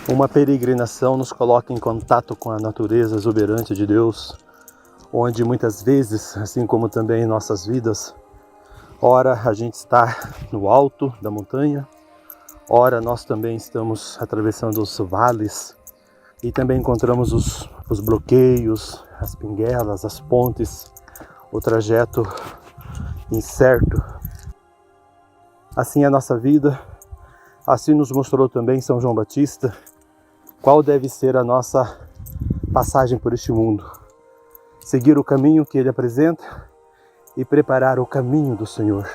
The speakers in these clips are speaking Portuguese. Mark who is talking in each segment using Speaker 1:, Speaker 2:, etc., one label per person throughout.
Speaker 1: Uma peregrinação nos coloca em contato com a natureza exuberante de Deus, onde muitas vezes, assim como também em nossas vidas, ora a gente está no alto da montanha, ora nós também estamos atravessando os vales e também encontramos os bloqueios, as pinguelas, as pontes, o trajeto incerto. Assim é a nossa vida, assim nos mostrou também São João Batista, qual deve ser a nossa passagem por este mundo. Seguir o caminho que ele apresenta e preparar o caminho do Senhor.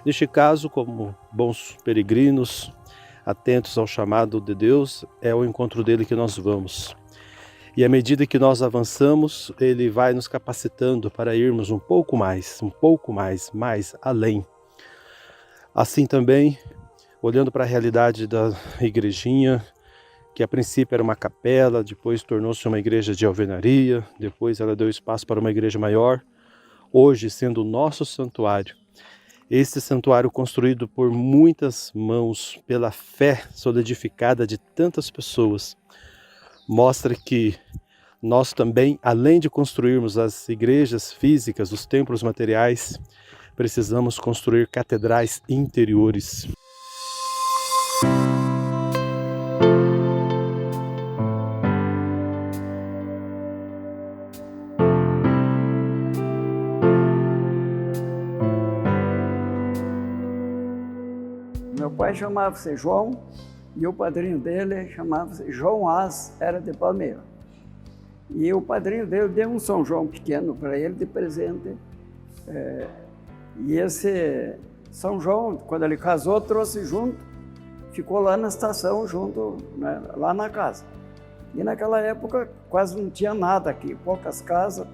Speaker 1: Neste caso, como bons peregrinos, atentos ao chamado de Deus, é ao encontro dele que nós vamos. E à medida que nós avançamos, ele vai nos capacitando para irmos um pouco mais, mais além. Assim também, olhando para a realidade da igrejinha, que a princípio era uma capela, depois tornou-se uma igreja de alvenaria, depois ela deu espaço para uma igreja maior, hoje sendo o nosso santuário. Este santuário construído por muitas mãos, pela fé solidificada de tantas pessoas, mostra que nós também, além de construirmos as igrejas físicas, os templos materiais, precisamos construir catedrais interiores.
Speaker 2: Meu pai chamava-se João e o padrinho dele chamava-se João As, era de Palmeira. E o padrinho dele deu um São João pequeno para ele de presente. E esse São João, quando ele casou, trouxe junto, ficou lá na estação junto, né, lá na casa. E naquela época quase não tinha nada aqui, poucas casas,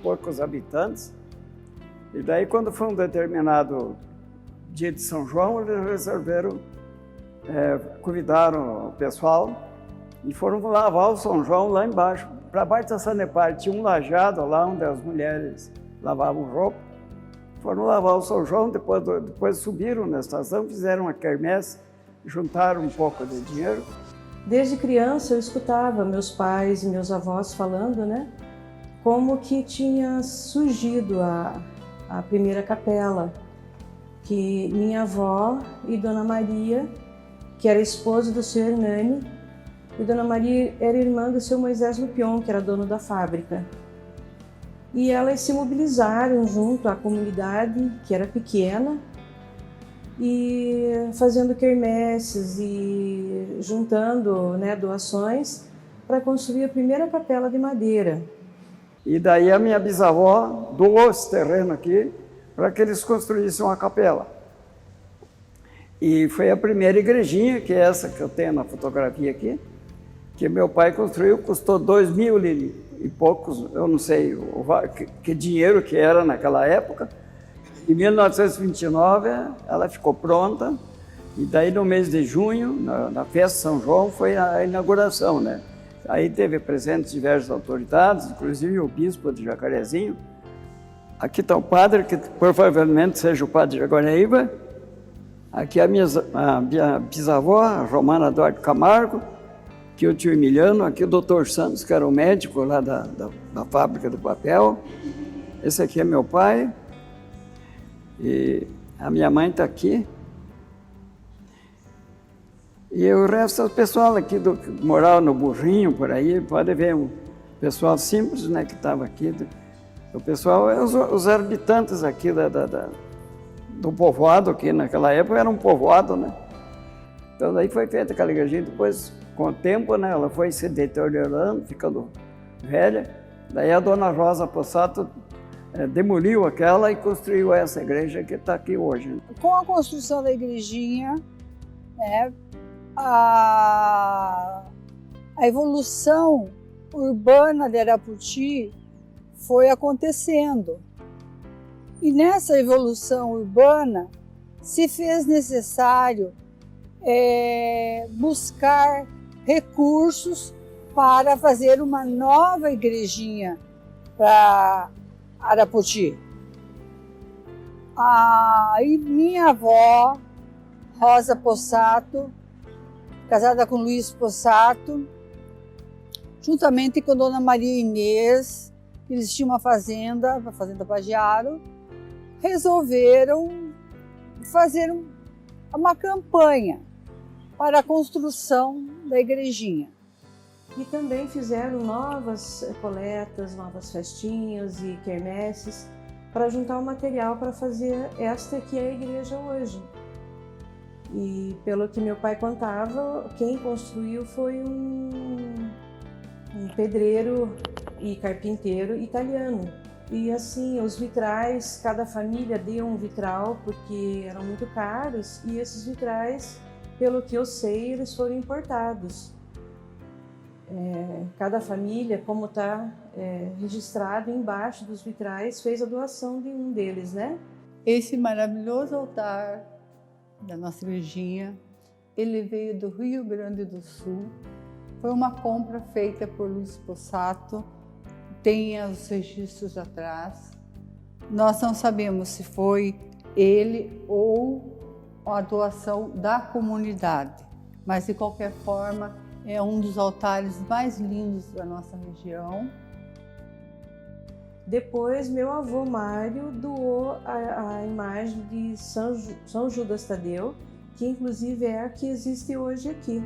Speaker 2: poucos habitantes. E daí quando foi um determinado dia de São João, eles resolveram, convidaram o pessoal e foram lavar o São João lá embaixo. Para baixo da Sanepar tinha um lajado lá onde as mulheres lavavam roupa. Foram lavar o São João, depois subiram na estação, fizeram uma quermesse, juntaram um pouco de dinheiro.
Speaker 3: Desde criança eu escutava meus pais e meus avós falando, né, como que tinha surgido a primeira capela, que minha avó e Dona Maria, que era esposa do seu Hernani, e Dona Maria era irmã do seu Moisés Lupion, que era dono da fábrica. E elas se mobilizaram junto à comunidade, que era pequena, e fazendo quermesses e juntando, né, doações para construir a primeira capela de madeira.
Speaker 2: E daí a minha bisavó doou esse terreno aqui para que eles construíssem uma capela. E foi a primeira igrejinha, que é essa que eu tenho na fotografia aqui, que meu pai construiu, custou 2.000 e poucos, eu não sei que dinheiro que era naquela época. Em 1929 ela ficou pronta, e daí no mês de junho, na festa de São João, foi a inauguração, né? Aí teve presentes diversas autoridades, inclusive o bispo de Jacarezinho. Aqui está o padre, que provavelmente seja o padre de Jaguaraíba. Aqui a minha bisavó, a Romana Duarte Camargo, aqui o tio Emiliano, aqui o doutor Santos, que era o médico lá da fábrica do papel. Esse aqui é meu pai. E a minha mãe está aqui. E o resto do pessoal aqui que morava no Burrinho, por aí, pode ver um pessoal simples, né, que estava aqui. O pessoal, os habitantes aqui do povoado, que naquela época era um povoado, né? Então daí foi feita aquela igrejinha, depois, com o tempo, né, ela foi se deteriorando, ficando velha. Daí a dona Rosa Possato demoliu aquela e construiu essa igreja que está aqui hoje.
Speaker 4: Com a construção da igrejinha, né, a evolução urbana de Arapoti foi acontecendo. E nessa evolução urbana se fez necessário buscar recursos para fazer uma nova igrejinha para Arapoti. E minha avó, Rosa Possato, casada com Luiz Possato, juntamente com Dona Maria Inês, eles tinham uma fazenda, a Fazenda Pagiaro, resolveram fazer uma campanha para a construção da igrejinha.
Speaker 3: E também fizeram novas coletas, novas festinhas e quermesses para juntar o material para fazer esta que é a igreja hoje. E pelo que meu pai contava, quem construiu foi um pedreiro e carpinteiro italiano. E assim, os vitrais, cada família deu um vitral porque eram muito caros, e esses vitrais, pelo que eu sei, eles foram importados. Cada família, como está registrado embaixo dos vitrais, fez a doação de um deles, né?
Speaker 4: Esse maravilhoso altar da nossa igrejinha, ele veio do Rio Grande do Sul. Foi uma compra feita por Luiz Possato, tem os registros atrás. Nós não sabemos se foi ele ou a doação da comunidade, mas de qualquer forma é um dos altares mais lindos da nossa região.
Speaker 3: Depois, meu avô Mário doou a imagem de São Judas Tadeu, que inclusive é a que existe hoje aqui.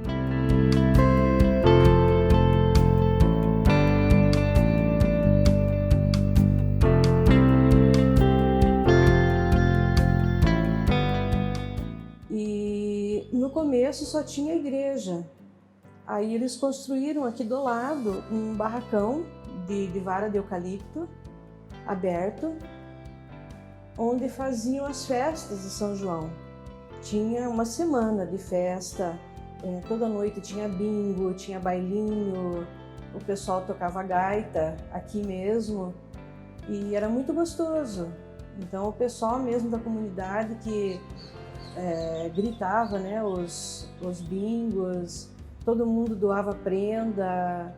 Speaker 3: E no começo só tinha igreja. Aí eles construíram aqui do lado um barracão de vara de eucalipto aberto, onde faziam as festas de São João. Tinha uma semana de festa, toda noite tinha bingo, tinha bailinho, o pessoal tocava gaita aqui mesmo e era muito gostoso. Então o pessoal mesmo da comunidade que gritava, né, os bingos, todo mundo doava prenda,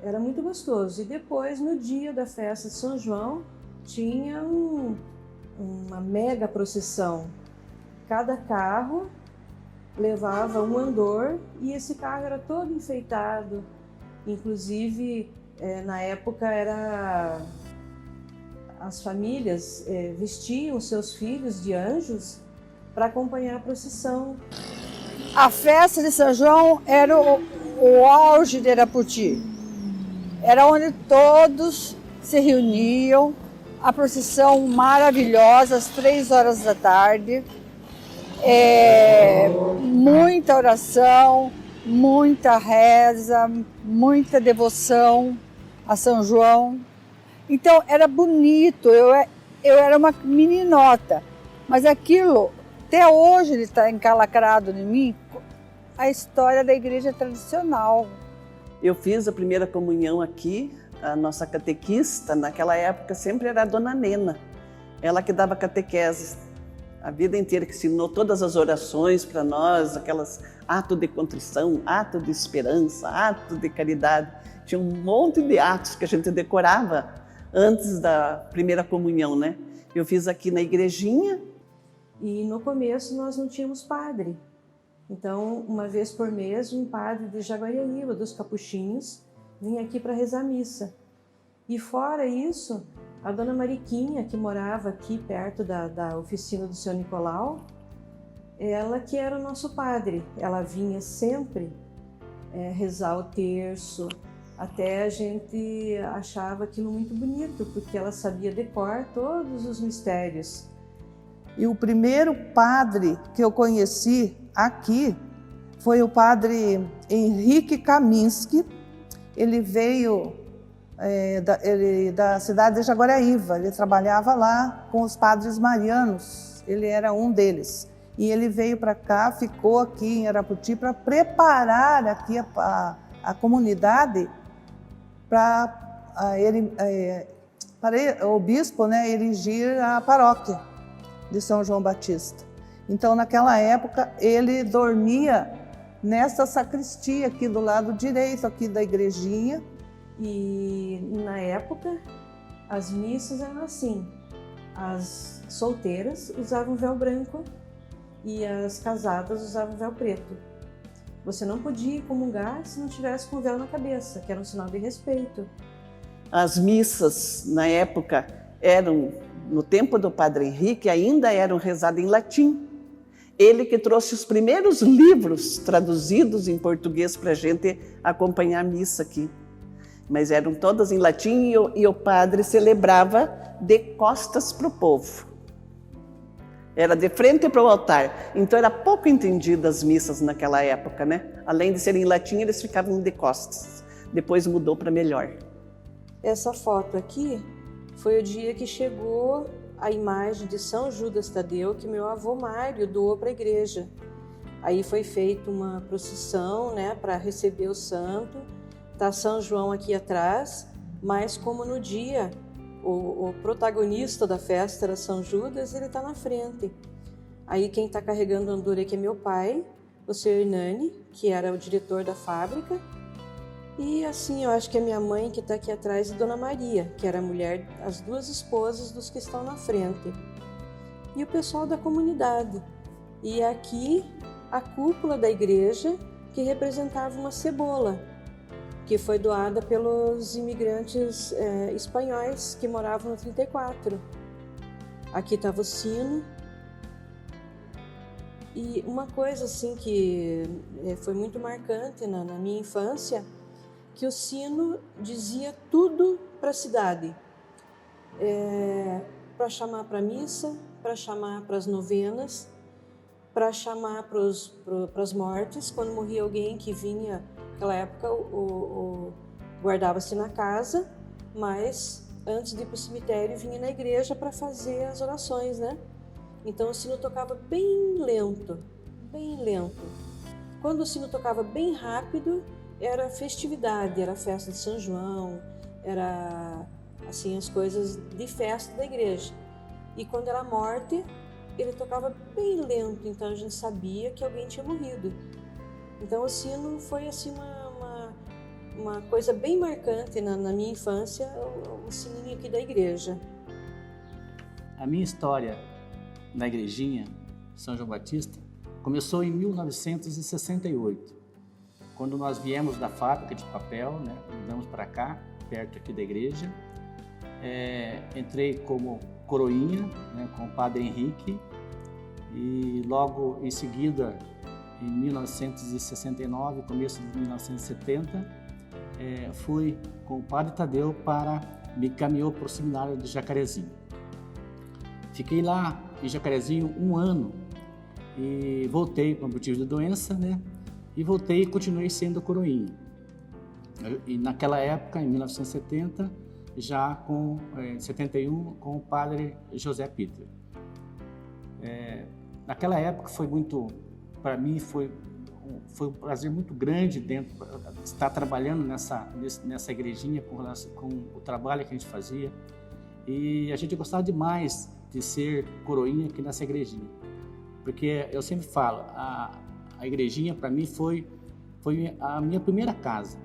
Speaker 3: era muito gostoso. E depois, no dia da festa de São João, tinha uma mega procissão. Cada carro levava um andor e esse carro era todo enfeitado. Inclusive, na época, as famílias vestiam seus filhos de anjos para acompanhar a procissão.
Speaker 4: A festa de São João era o auge de Arapoti. Era onde todos se reuniam, a procissão maravilhosa, às 3 horas da tarde. Muita oração, muita reza, muita devoção a São João. Então era bonito, eu era uma meninota, mas aquilo, até hoje ele está encalacrado em mim, a história da igreja tradicional.
Speaker 5: Eu fiz a primeira comunhão aqui, a nossa catequista, naquela época, sempre era a Dona Nena. Ela que dava catequese a vida inteira, que ensinou todas as orações para nós, aquelas ato de contrição, ato de esperança, ato de caridade. Tinha um monte de atos que a gente decorava antes da primeira comunhão, né? Eu fiz aqui na igrejinha.
Speaker 3: E no começo nós não tínhamos padre. Então, uma vez por mês, um padre de Jaguariaíba, dos Capuchinhos, vinha aqui para rezar missa. E fora isso, a Dona Mariquinha, que morava aqui perto da oficina do Seu Nicolau, ela que era o nosso padre. Ela vinha sempre rezar o terço, até a gente achava aquilo muito bonito, porque ela sabia decor todos os mistérios.
Speaker 6: E o primeiro padre que eu conheci aqui foi o padre Henrique Kaminski. Ele veio da cidade de Jaguariaíva, ele trabalhava lá com os padres marianos, ele era um deles. E ele veio para cá, ficou aqui em Arapoti para preparar aqui a comunidade para o bispo, né, erigir a paróquia de São João Batista. Então, naquela época, ele dormia nessa sacristia aqui do lado direito aqui da igrejinha.
Speaker 3: E na época, as missas eram assim. as solteiras usavam véu branco e as casadas usavam véu preto. Você não podia comungar se não tivesse com véu na cabeça, que era um sinal de respeito.
Speaker 5: As missas, na época, eram, no tempo do Padre Henrique, ainda eram rezadas em latim. Ele que trouxe os primeiros livros traduzidos em português para a gente acompanhar a missa aqui. Mas eram todas em latim e o padre celebrava de costas para o povo. Era de frente para o altar. Então era pouco entendido as missas naquela época, né? Além de serem em latim, eles ficavam de costas. Depois mudou para melhor.
Speaker 3: Essa foto aqui foi o dia que chegou a imagem de São Judas Tadeu que meu avô Mário doou para a igreja. Aí foi feita uma procissão, né, para receber o santo. Tá São João aqui atrás, mas como no dia o protagonista da festa era São Judas, ele está na frente. Aí quem está carregando o andor aqui é meu pai, o senhor Hernani, que era o diretor da fábrica. E assim, eu acho que a minha mãe que está aqui atrás é Dona Maria, que era a mulher, as duas esposas dos que estão na frente. E o pessoal da comunidade. E aqui a cúpula da igreja, que representava uma cebola, que foi doada pelos imigrantes espanhóis que moravam no 34. Aqui estava o sino. E uma coisa assim que foi muito marcante na minha infância, que o sino dizia tudo para a cidade, para chamar para a missa, para chamar para as novenas, para chamar para as mortes. Quando morria alguém que vinha, naquela época guardava-se na casa, mas antes de ir para o cemitério vinha na igreja para fazer as orações, né? Então o sino tocava bem lento, bem lento. Quando o sino tocava bem rápido, era festividade, era festa de São João, era assim as coisas de festa da igreja. E quando era morte, ele tocava bem lento, então a gente sabia que alguém tinha morrido. Então o sino foi assim uma coisa bem marcante na minha infância, o sininho aqui da igreja.
Speaker 7: A minha história na igrejinha São João Batista começou em 1968. Quando nós viemos da fábrica de papel, né, mudamos para cá, perto aqui da igreja, entrei como coroinha, né, com o Padre Henrique, e logo em seguida, em 1969, começo de 1970, fui com o Padre Tadeu me encaminhou para o seminário de Jacarezinho. Fiquei lá em Jacarezinho 1 ano e voltei por motivo de doença, né? E voltei e continuei sendo coroinha. E naquela época, em 1970, já com 71, com o Padre José Peter. Naquela época foi muito, para mim foi um prazer muito grande estar trabalhando nessa igrejinha com o trabalho que a gente fazia. E a gente gostava demais de ser coroinha aqui nessa igrejinha. Porque eu sempre falo, a igrejinha para mim foi a minha primeira casa,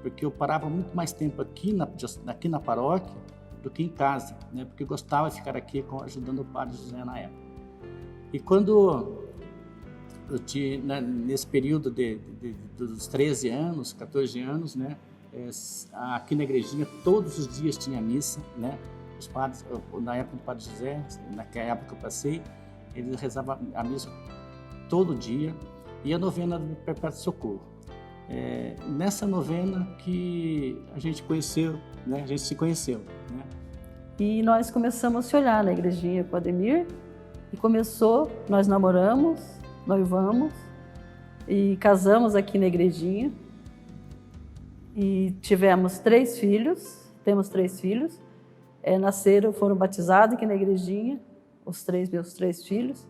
Speaker 7: porque eu parava muito mais tempo aqui na paróquia do que em casa, né? Porque eu gostava de ficar aqui ajudando o Padre José na época. E quando eu tinha, nesse período dos 13 anos, 14 anos, né? Aqui na igrejinha todos os dias tinha missa, né? Os padres, na época do Padre José, naquela época que eu passei, ele rezava a missa todo dia. E a novena do Perpétuo Socorro. Nessa novena que a gente conheceu, né? A gente se conheceu, né?
Speaker 8: E nós começamos a se olhar na igrejinha com o Ademir, e nós namoramos, noivamos, e casamos aqui na igrejinha, e tivemos 3 filhos, temos 3 filhos, foram batizados aqui na igrejinha, meus 3 filhos.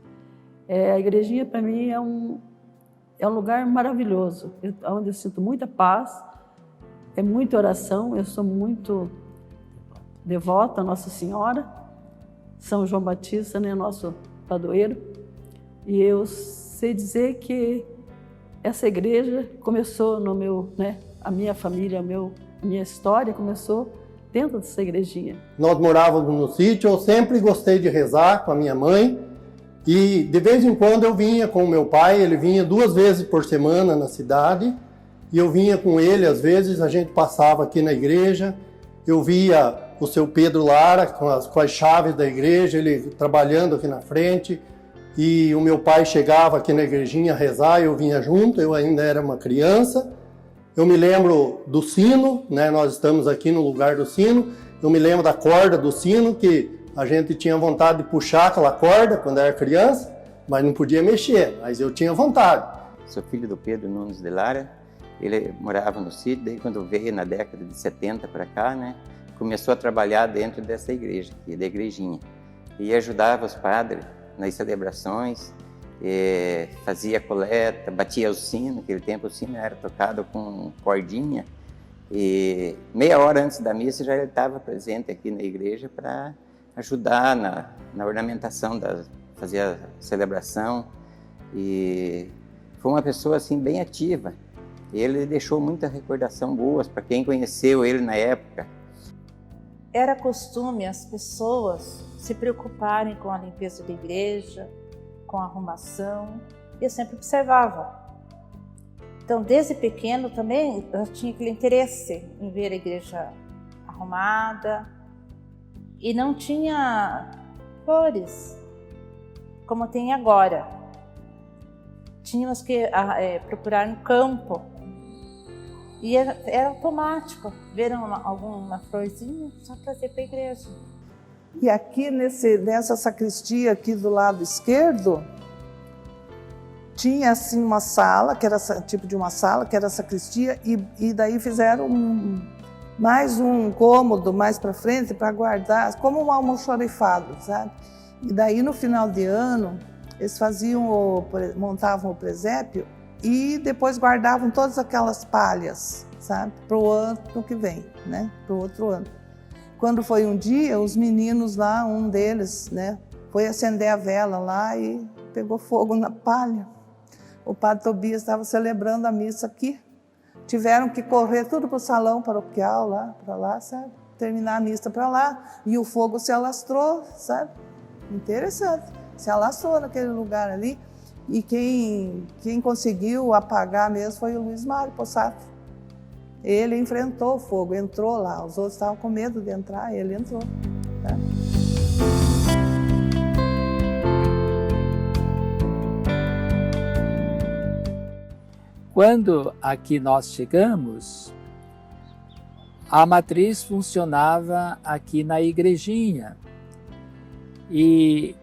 Speaker 8: A igrejinha para mim é um lugar maravilhoso, onde eu sinto muita paz, muita oração, eu sou muito devota a Nossa Senhora, São João Batista, né, nosso padroeiro, e eu sei dizer que essa igreja começou a minha família, a minha história começou dentro dessa igrejinha.
Speaker 9: Nós morávamos no sítio, eu sempre gostei de rezar com a minha mãe e de vez em quando eu vinha com o meu pai, ele vinha 2 vezes por semana na cidade e eu vinha com ele, às vezes a gente passava aqui na igreja, eu via o seu Pedro Lara com as chaves da igreja, ele trabalhando aqui na frente e o meu pai chegava aqui na igrejinha a rezar, eu vinha junto, eu ainda era uma criança. Eu me lembro do sino, né? Nós estamos aqui no lugar do sino. Eu me lembro da corda do sino, que a gente tinha vontade de puxar aquela corda quando era criança, mas não podia mexer, mas eu tinha vontade.
Speaker 10: Sou filho do Pedro Nunes de Lara, ele morava no sítio, daí quando veio na década de 70 para cá, né? Começou a trabalhar dentro dessa igreja, aqui, da igrejinha, e ajudava os padres nas celebrações, fazia coleta, batia o sino, naquele tempo o sino era tocado com cordinha, e meia hora antes da missa já ele estava presente aqui na igreja para ajudar na ornamentação, fazer a celebração, e foi uma pessoa assim bem ativa. Ele deixou muita recordação boas para quem conheceu ele na época.
Speaker 11: Era costume as pessoas se preocuparem com a limpeza da igreja, com a arrumação, e eu sempre observava. Então, desde pequeno também eu tinha aquele interesse em ver a igreja arrumada, e não tinha flores como tem agora. Tínhamos que procurar no campo, e era automático, ver alguma florzinha, só trazer para a igreja.
Speaker 6: E aqui nessa sacristia aqui do lado esquerdo, tinha assim uma sala, que era tipo de uma sala, que era a sacristia, e daí fizeram mais um cômodo mais para frente para guardar, como um almoxarifado, sabe? E daí no final de ano, eles montavam o presépio e depois guardavam todas aquelas palhas, sabe? Para o ano que vem, né? Para o outro ano. Quando foi um dia, os meninos lá, um deles, né, foi acender a vela lá e pegou fogo na palha. O padre Tobias estava celebrando a missa aqui. Tiveram que correr tudo para o salão paroquial lá, para lá, sabe? Terminar a missa para lá. E o fogo se alastrou, sabe? Interessante. Se alastrou naquele lugar ali. E quem conseguiu apagar mesmo foi o Luiz Mário Possato. Ele enfrentou o fogo, entrou lá. Os outros estavam com medo de entrar, ele entrou. Tá?
Speaker 12: Quando aqui nós chegamos, a matriz funcionava aqui na igrejinha. E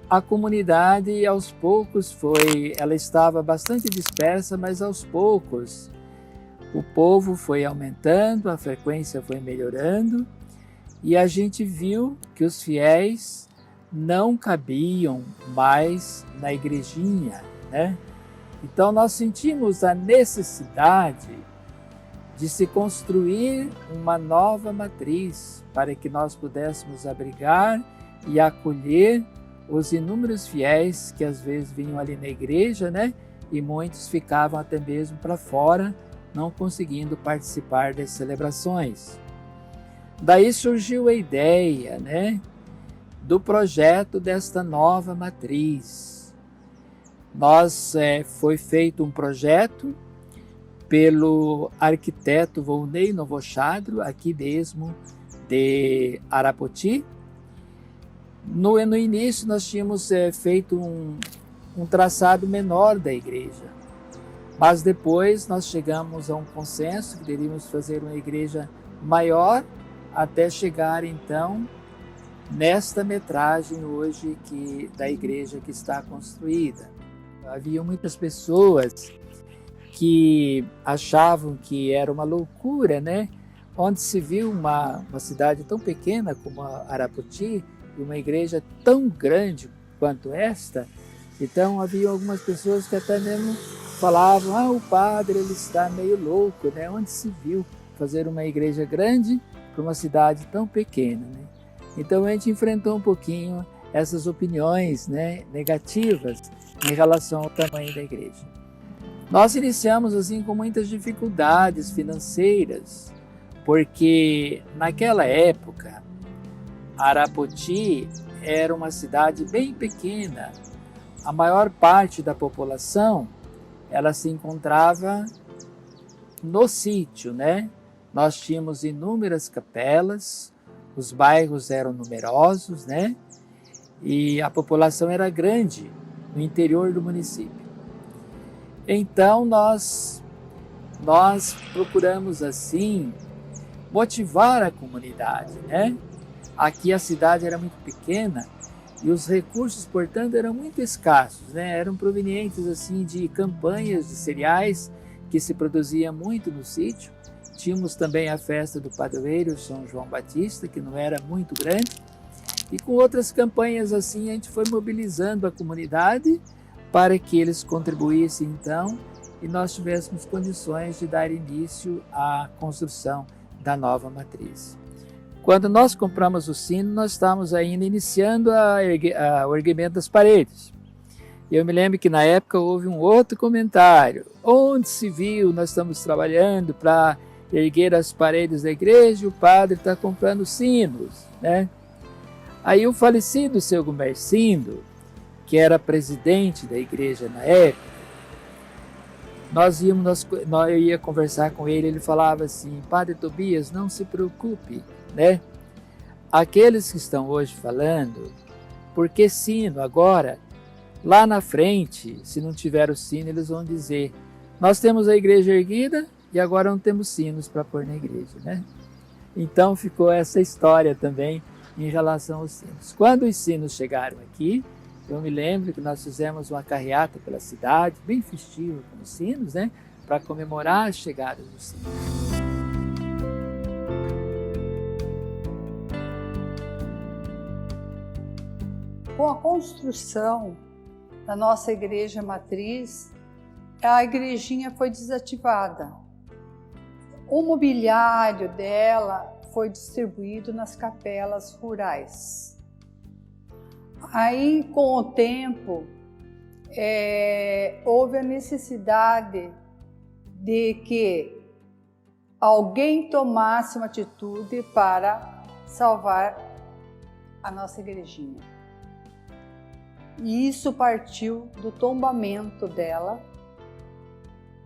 Speaker 12: a comunidade, aos poucos, ela estava bastante dispersa, mas aos poucos o povo foi aumentando, a frequência foi melhorando e a gente viu que os fiéis não cabiam mais na igrejinha, né? Então nós sentimos a necessidade de se construir uma nova matriz para que nós pudéssemos abrigar e acolher os inúmeros fiéis que às vezes vinham ali na igreja, né? E muitos ficavam até mesmo para fora, não conseguindo participar das celebrações. Daí surgiu a ideia, né, do projeto desta nova matriz. Foi feito um projeto pelo arquiteto Volney Novochadro, aqui mesmo de Arapoti. No início nós tínhamos feito um traçado menor da igreja, mas depois nós chegamos a um consenso que deveríamos fazer uma igreja maior até chegar então nesta metragem hoje da igreja que está construída. Havia muitas pessoas que achavam que era uma loucura, né? Onde se viu uma cidade tão pequena como a Arapoti e uma igreja tão grande quanto esta. Então havia algumas pessoas que até mesmo falavam, o padre ele está meio louco, né? Onde se viu fazer uma igreja grande para uma cidade tão pequena, né? Então a gente enfrentou um pouquinho essas opiniões, né, negativas em relação ao tamanho da igreja. Nós iniciamos assim com muitas dificuldades financeiras, porque naquela época Arapoti era uma cidade bem pequena. A maior parte da população ela se encontrava no sítio, né? Nós tínhamos inúmeras capelas, os bairros eram numerosos, né? E a população era grande no interior do município. Então nós procuramos assim motivar a comunidade, né? Aqui a cidade era muito pequena e os recursos, portanto, eram muito escassos, né? Eram provenientes assim de campanhas de cereais que se produzia muito no sítio. Tínhamos também a festa do padroeiro São João Batista, que não era muito grande. E com outras campanhas assim, a gente foi mobilizando a comunidade para que eles contribuíssem então e nós tivéssemos condições de dar início à construção da nova matriz. Quando nós compramos o sino, nós estávamos ainda iniciando o erguimento das paredes. Eu me lembro que na época houve um outro comentário. Onde se viu, nós estamos trabalhando para erguer as paredes da igreja, o padre está comprando sinos, né? Aí o falecido seu Gumercindo, que era presidente da igreja na época, eu ia conversar com ele, ele falava assim, Padre Tobias, não se preocupe, né? Aqueles que estão hoje falando, porque sino agora, lá na frente, se não tiver o sino, eles vão dizer, nós temos a igreja erguida e agora não temos sinos para pôr na igreja, né? Então ficou essa história também em relação aos sinos. Quando os sinos chegaram aqui, eu me lembro que nós fizemos uma carreata pela cidade, bem festiva com os sinos, né? Para comemorar a chegada dos sinos.
Speaker 4: Com a construção da nossa igreja matriz, a igrejinha foi desativada. O mobiliário dela foi distribuído nas capelas rurais. Aí, com o tempo, houve a necessidade de que alguém tomasse uma atitude para salvar a nossa igrejinha. E isso partiu do tombamento dela,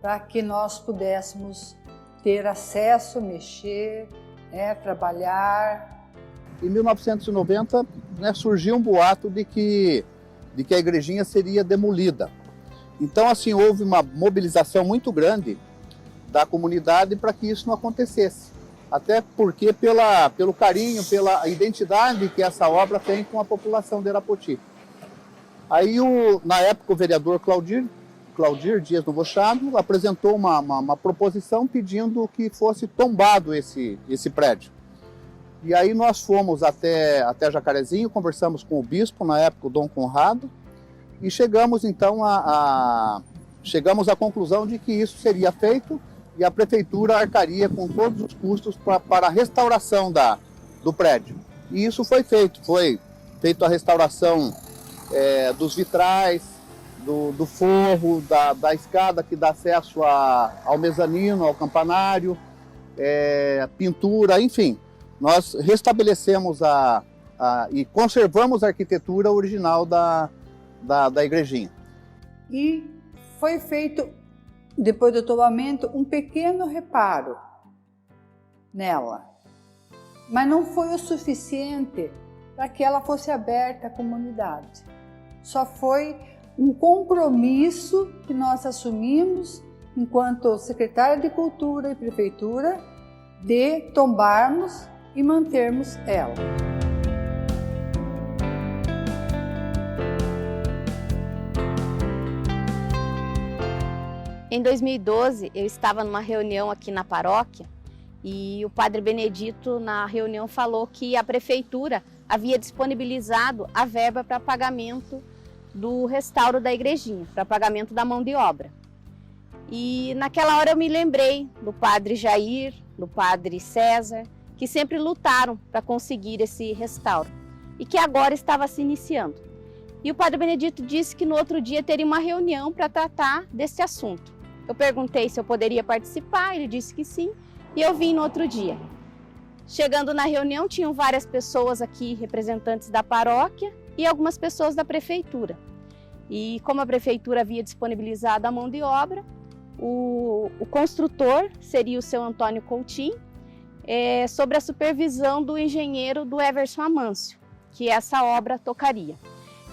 Speaker 4: para que nós pudéssemos ter acesso, mexer, trabalhar.
Speaker 13: Em 1990, surgiu um boato de que a igrejinha seria demolida. Então, assim, houve uma mobilização muito grande da comunidade para que isso não acontecesse. Até porque pelo carinho, pela identidade que essa obra tem com a população de Arapoti. Aí, na época, o vereador Claudir Dias Novochado apresentou uma proposição pedindo que fosse tombado esse prédio. E aí nós fomos até Jacarezinho, conversamos com o bispo, na época o Dom Conrado, e chegamos então chegamos à conclusão de que isso seria feito e a prefeitura arcaria com todos os custos para a restauração do prédio. E isso foi feita a restauração dos vitrais, do forro, da escada que dá acesso ao mezanino, ao campanário, pintura, enfim. Nós restabelecemos e conservamos a arquitetura original da igrejinha.
Speaker 4: E foi feito, depois do tombamento, um pequeno reparo nela. Mas não foi o suficiente para que ela fosse aberta à comunidade. Só foi um compromisso que nós assumimos, enquanto secretária de Cultura e Prefeitura, de tombarmos e mantermos ela.
Speaker 14: Em 2012, eu estava numa reunião aqui na paróquia e o padre Benedito, na reunião, falou que a prefeitura havia disponibilizado a verba para pagamento do restauro da igrejinha, para pagamento da mão de obra. E naquela hora eu me lembrei do padre Jair, do padre César, que sempre lutaram para conseguir esse restauro e que agora estava se iniciando. E o padre Benedito disse que no outro dia teria uma reunião para tratar desse assunto. Eu perguntei se eu poderia participar, ele disse que sim, e eu vim no outro dia. Chegando na reunião, tinham várias pessoas aqui, representantes da paróquia e algumas pessoas da prefeitura. E como a prefeitura havia disponibilizado a mão de obra, o construtor seria o seu Antônio Coutinho, sobre a supervisão do engenheiro do Everson Amâncio, que essa obra tocaria.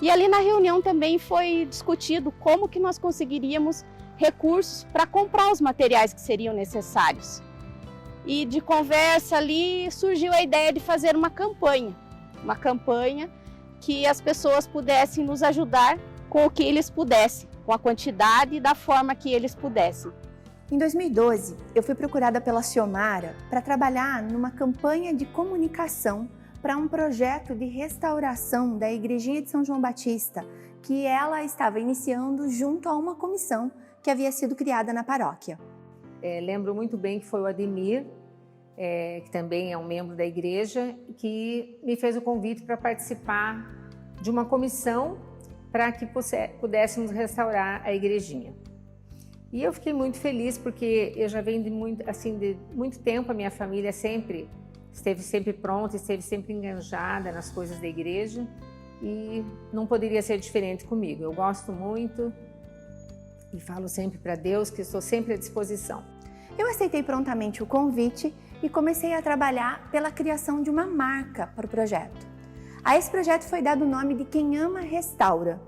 Speaker 14: E ali na reunião também foi discutido como que nós conseguiríamos recursos para comprar os materiais que seriam necessários. E de conversa ali surgiu a ideia de fazer uma campanha que as pessoas pudessem nos ajudar com o que eles pudessem, com a quantidade e da forma que eles pudessem.
Speaker 15: Em 2012, eu fui procurada pela Ciomara para trabalhar numa campanha de comunicação para um projeto de restauração da Igrejinha de São João Batista, que ela estava iniciando junto a uma comissão que havia sido criada na paróquia.
Speaker 16: Lembro muito bem que foi o Ademir, que também é um membro da igreja, que me fez o convite para participar de uma comissão para que pudéssemos restaurar a igrejinha. E eu fiquei muito feliz porque eu já venho de muito tempo, a minha família esteve sempre pronta, esteve sempre enganjada nas coisas da igreja e não poderia ser diferente comigo. Eu gosto muito e falo sempre para Deus que estou sempre à disposição.
Speaker 15: Eu aceitei prontamente o convite e comecei a trabalhar pela criação de uma marca para o projeto. A esse projeto foi dado o nome de Quem Ama Restaura.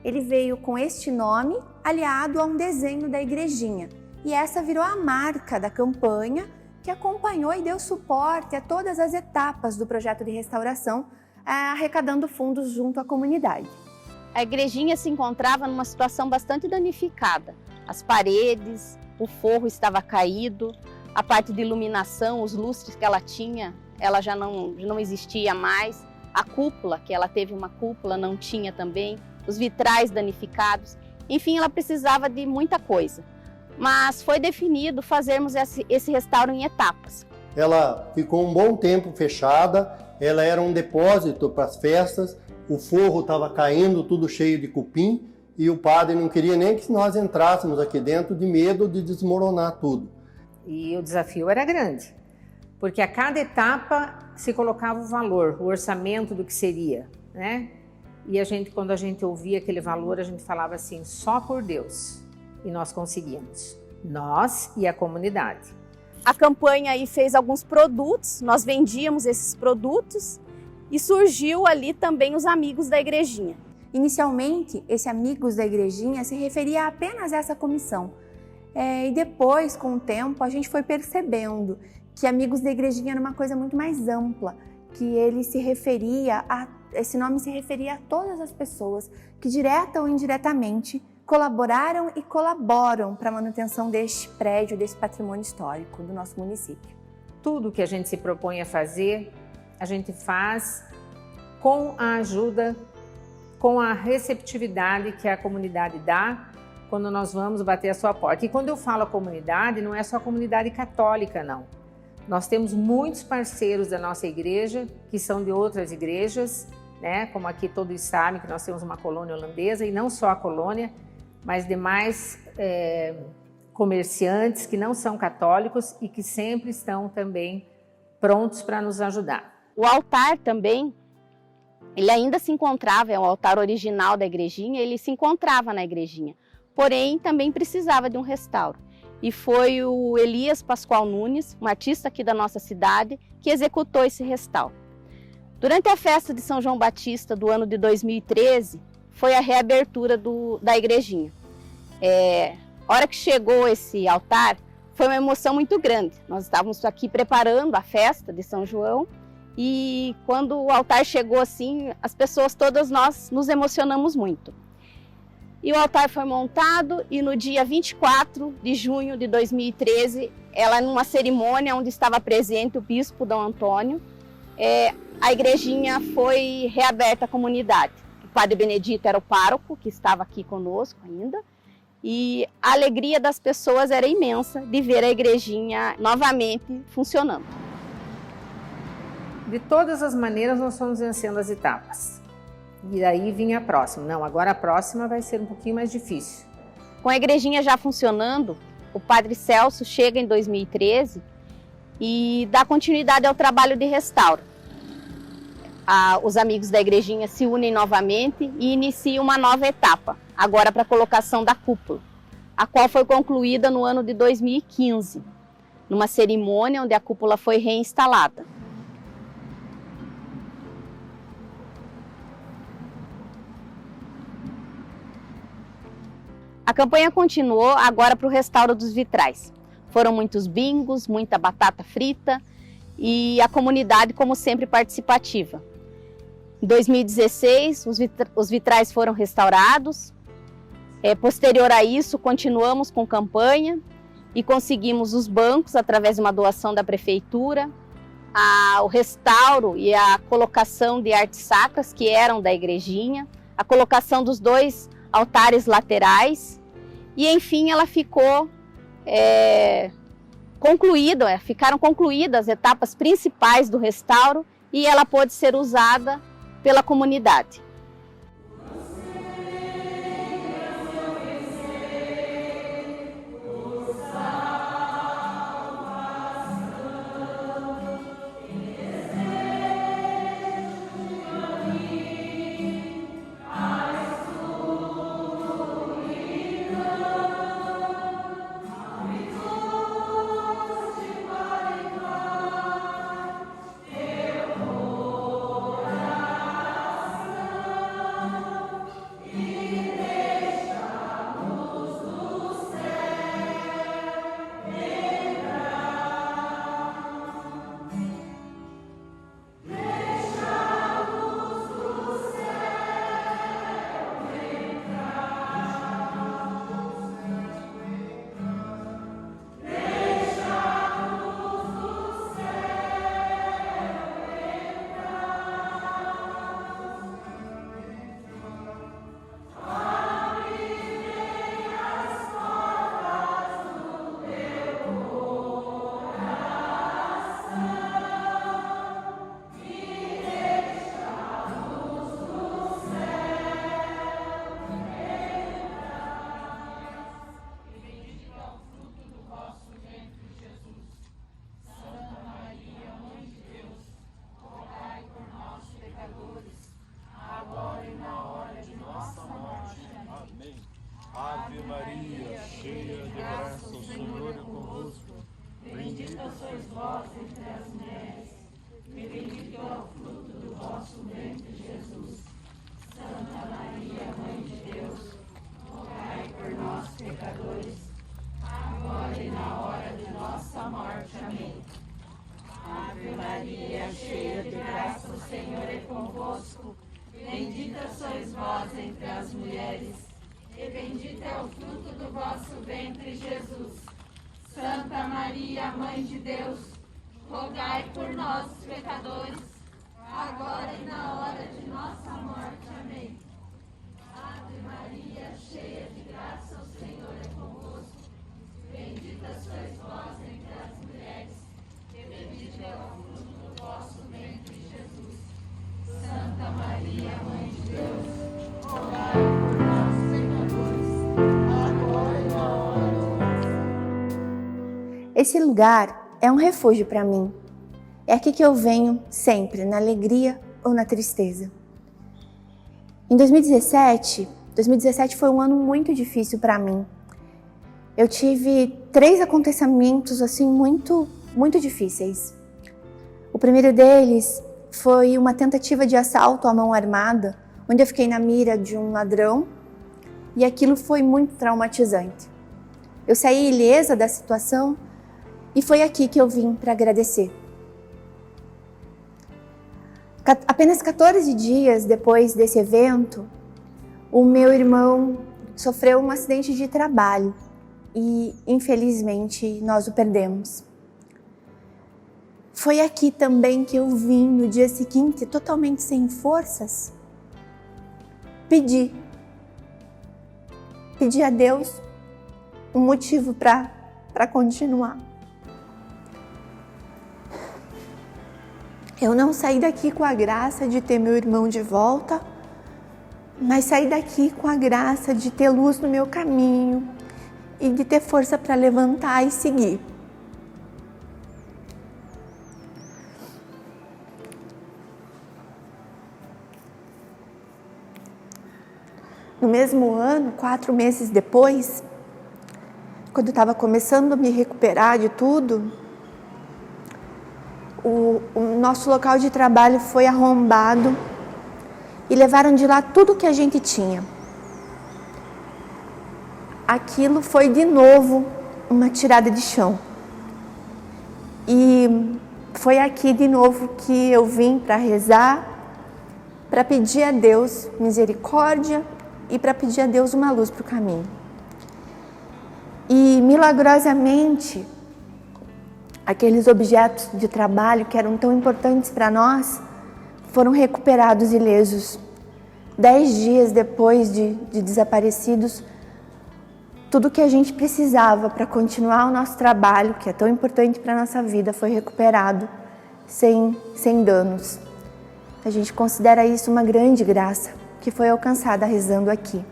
Speaker 15: Ele veio com este nome aliado a um desenho da igrejinha e essa virou a marca da campanha que acompanhou e deu suporte a todas as etapas do projeto de restauração, arrecadando fundos junto à comunidade.
Speaker 14: A igrejinha se encontrava numa situação bastante danificada. As paredes, o forro estava caído, a parte de iluminação, os lustres que ela tinha, ela já não existia mais. A cúpula, que ela teve uma cúpula, não tinha também. Os vitrais danificados. Enfim, ela precisava de muita coisa. Mas foi definido fazermos esse restauro em etapas. Ela
Speaker 9: ficou um bom tempo fechada, ela era um depósito para as festas, o forro estava caindo, tudo cheio de cupim, e o padre não queria nem que nós entrássemos aqui dentro de medo de desmoronar tudo.
Speaker 16: E o desafio era grande, porque a cada etapa se colocava o valor, o orçamento do que seria, né? E quando a gente ouvia aquele valor, a gente falava assim, só por Deus. E nós conseguimos, nós e a comunidade.
Speaker 14: A campanha aí fez alguns produtos, nós vendíamos esses produtos e surgiu ali também os Amigos da Igrejinha.
Speaker 15: Inicialmente, esse Amigos da Igrejinha se referia apenas a essa comissão. E depois, com o tempo, a gente foi percebendo que Amigos da Igrejinha era uma coisa muito mais ampla, que esse nome se referia a todas as pessoas que, direta ou indiretamente, colaboraram e colaboram para a manutenção deste prédio, desse patrimônio histórico do nosso município.
Speaker 16: Tudo que a gente se propõe a fazer, a gente faz com a ajuda, com a receptividade que a comunidade dá quando nós vamos bater a sua porta. E quando eu falo comunidade, não é só a comunidade católica, não. Nós temos muitos parceiros da nossa igreja que são de outras igrejas, né? Como aqui todos sabem que nós temos uma colônia holandesa e não só a colônia, mas demais comerciantes que não são católicos e que sempre estão também prontos para nos ajudar.
Speaker 14: O altar também, ele ainda se encontrava, é o altar original da igrejinha, ele se encontrava na igrejinha, porém também precisava de um restauro. E foi o Elias Pascoal Nunes, um artista aqui da nossa cidade, que executou esse restauro. Durante a festa de São João Batista do ano de 2013, foi a reabertura da igrejinha. A hora que chegou esse altar, foi uma emoção muito grande. Nós estávamos aqui preparando a festa de São João e quando o altar chegou assim, as pessoas, todas nós, nos emocionamos muito. E o altar foi montado e no dia 24 de junho de 2013, ela numa cerimônia onde estava presente o bispo Dom Antônio, a igrejinha foi reaberta à comunidade. O padre Benedito era o pároco, que estava aqui conosco ainda, e a alegria das pessoas era imensa de ver a igrejinha novamente funcionando.
Speaker 16: De todas as maneiras, nós fomos vencendo as etapas. E daí vinha a próxima. Não, agora a próxima vai ser um pouquinho mais difícil.
Speaker 14: Com a igrejinha já funcionando, o padre Celso chega em 2013 e dar continuidade ao trabalho de restauro. Os amigos da igrejinha se unem novamente e iniciam uma nova etapa, agora para a colocação da cúpula, a qual foi concluída no ano de 2015, numa cerimônia onde a cúpula foi reinstalada. A campanha continuou agora para o restauro dos vitrais. Foram muitos bingos, muita batata frita e a comunidade, como sempre, participativa. Em 2016, os vitrais foram restaurados. Posterior a isso, continuamos com campanha e conseguimos os bancos através de uma doação da prefeitura, o restauro e a colocação de artes sacras que eram da igrejinha, a colocação dos 2 altares laterais e, enfim, ela ficou concluída, ficaram concluídas as etapas principais do restauro e ela pôde ser usada pela comunidade.
Speaker 17: Ave Maria, cheia de graça, o Senhor é convosco. Bendita sois vós entre as mulheres, e bendito é o fruto do vosso ventre, Jesus. Santa Maria, Mãe de Deus, rogai por nós, pecadores, agora e na hora de nossa morte. Amém. Ave Maria, cheia de graça, o Senhor é convosco. Bendita sois vós entre as mulheres, e bendito é o fruto do vosso ventre, Jesus. Santa Maria, Mãe de Deus, rogai por nós, pecadores, agora e na hora de nossa morte. Amém. Ave Maria, cheia de graça, o Senhor é convosco. Bendita sois vós entre as mulheres, e bendito é o fruto do vosso ventre, Jesus. Santa Maria, Mãe de Deus, rogai por nós, pecadores, agora e na hora de nossa morte.
Speaker 15: Esse lugar é um refúgio para mim. É aqui que eu venho sempre, na alegria ou na tristeza. Em 2017 foi um ano muito difícil para mim. Eu tive 3 acontecimentos assim muito difíceis. O primeiro deles foi uma tentativa de assalto à mão armada, onde eu fiquei na mira de um ladrão, e aquilo foi muito traumatizante. Eu saí ilesa da situação e foi aqui que eu vim para agradecer. Apenas 14 dias depois desse evento, o meu irmão sofreu um acidente de trabalho e, infelizmente, nós o perdemos. Foi aqui também que eu vim no dia seguinte, totalmente sem forças, pedir a Deus um motivo para continuar. Eu não saí daqui com a graça de ter meu irmão de volta, mas saí daqui com a graça de ter luz no meu caminho e de ter força para levantar e seguir. mesmo ano, 4 meses depois, quando eu estava começando a me recuperar de tudo, o nosso local de trabalho foi arrombado e levaram de lá tudo que a gente tinha. Aquilo foi de novo uma tirada de chão. E foi aqui de novo que eu vim para rezar, para pedir a Deus misericórdia e para pedir a Deus uma luz para o caminho. E milagrosamente, aqueles objetos de trabalho que eram tão importantes para nós foram recuperados ilesos. 10 dias depois de desaparecidos, tudo que a gente precisava para continuar o nosso trabalho, que é tão importante para a nossa vida, foi recuperado sem danos. A gente considera isso uma grande graça que foi alcançada rezando aqui.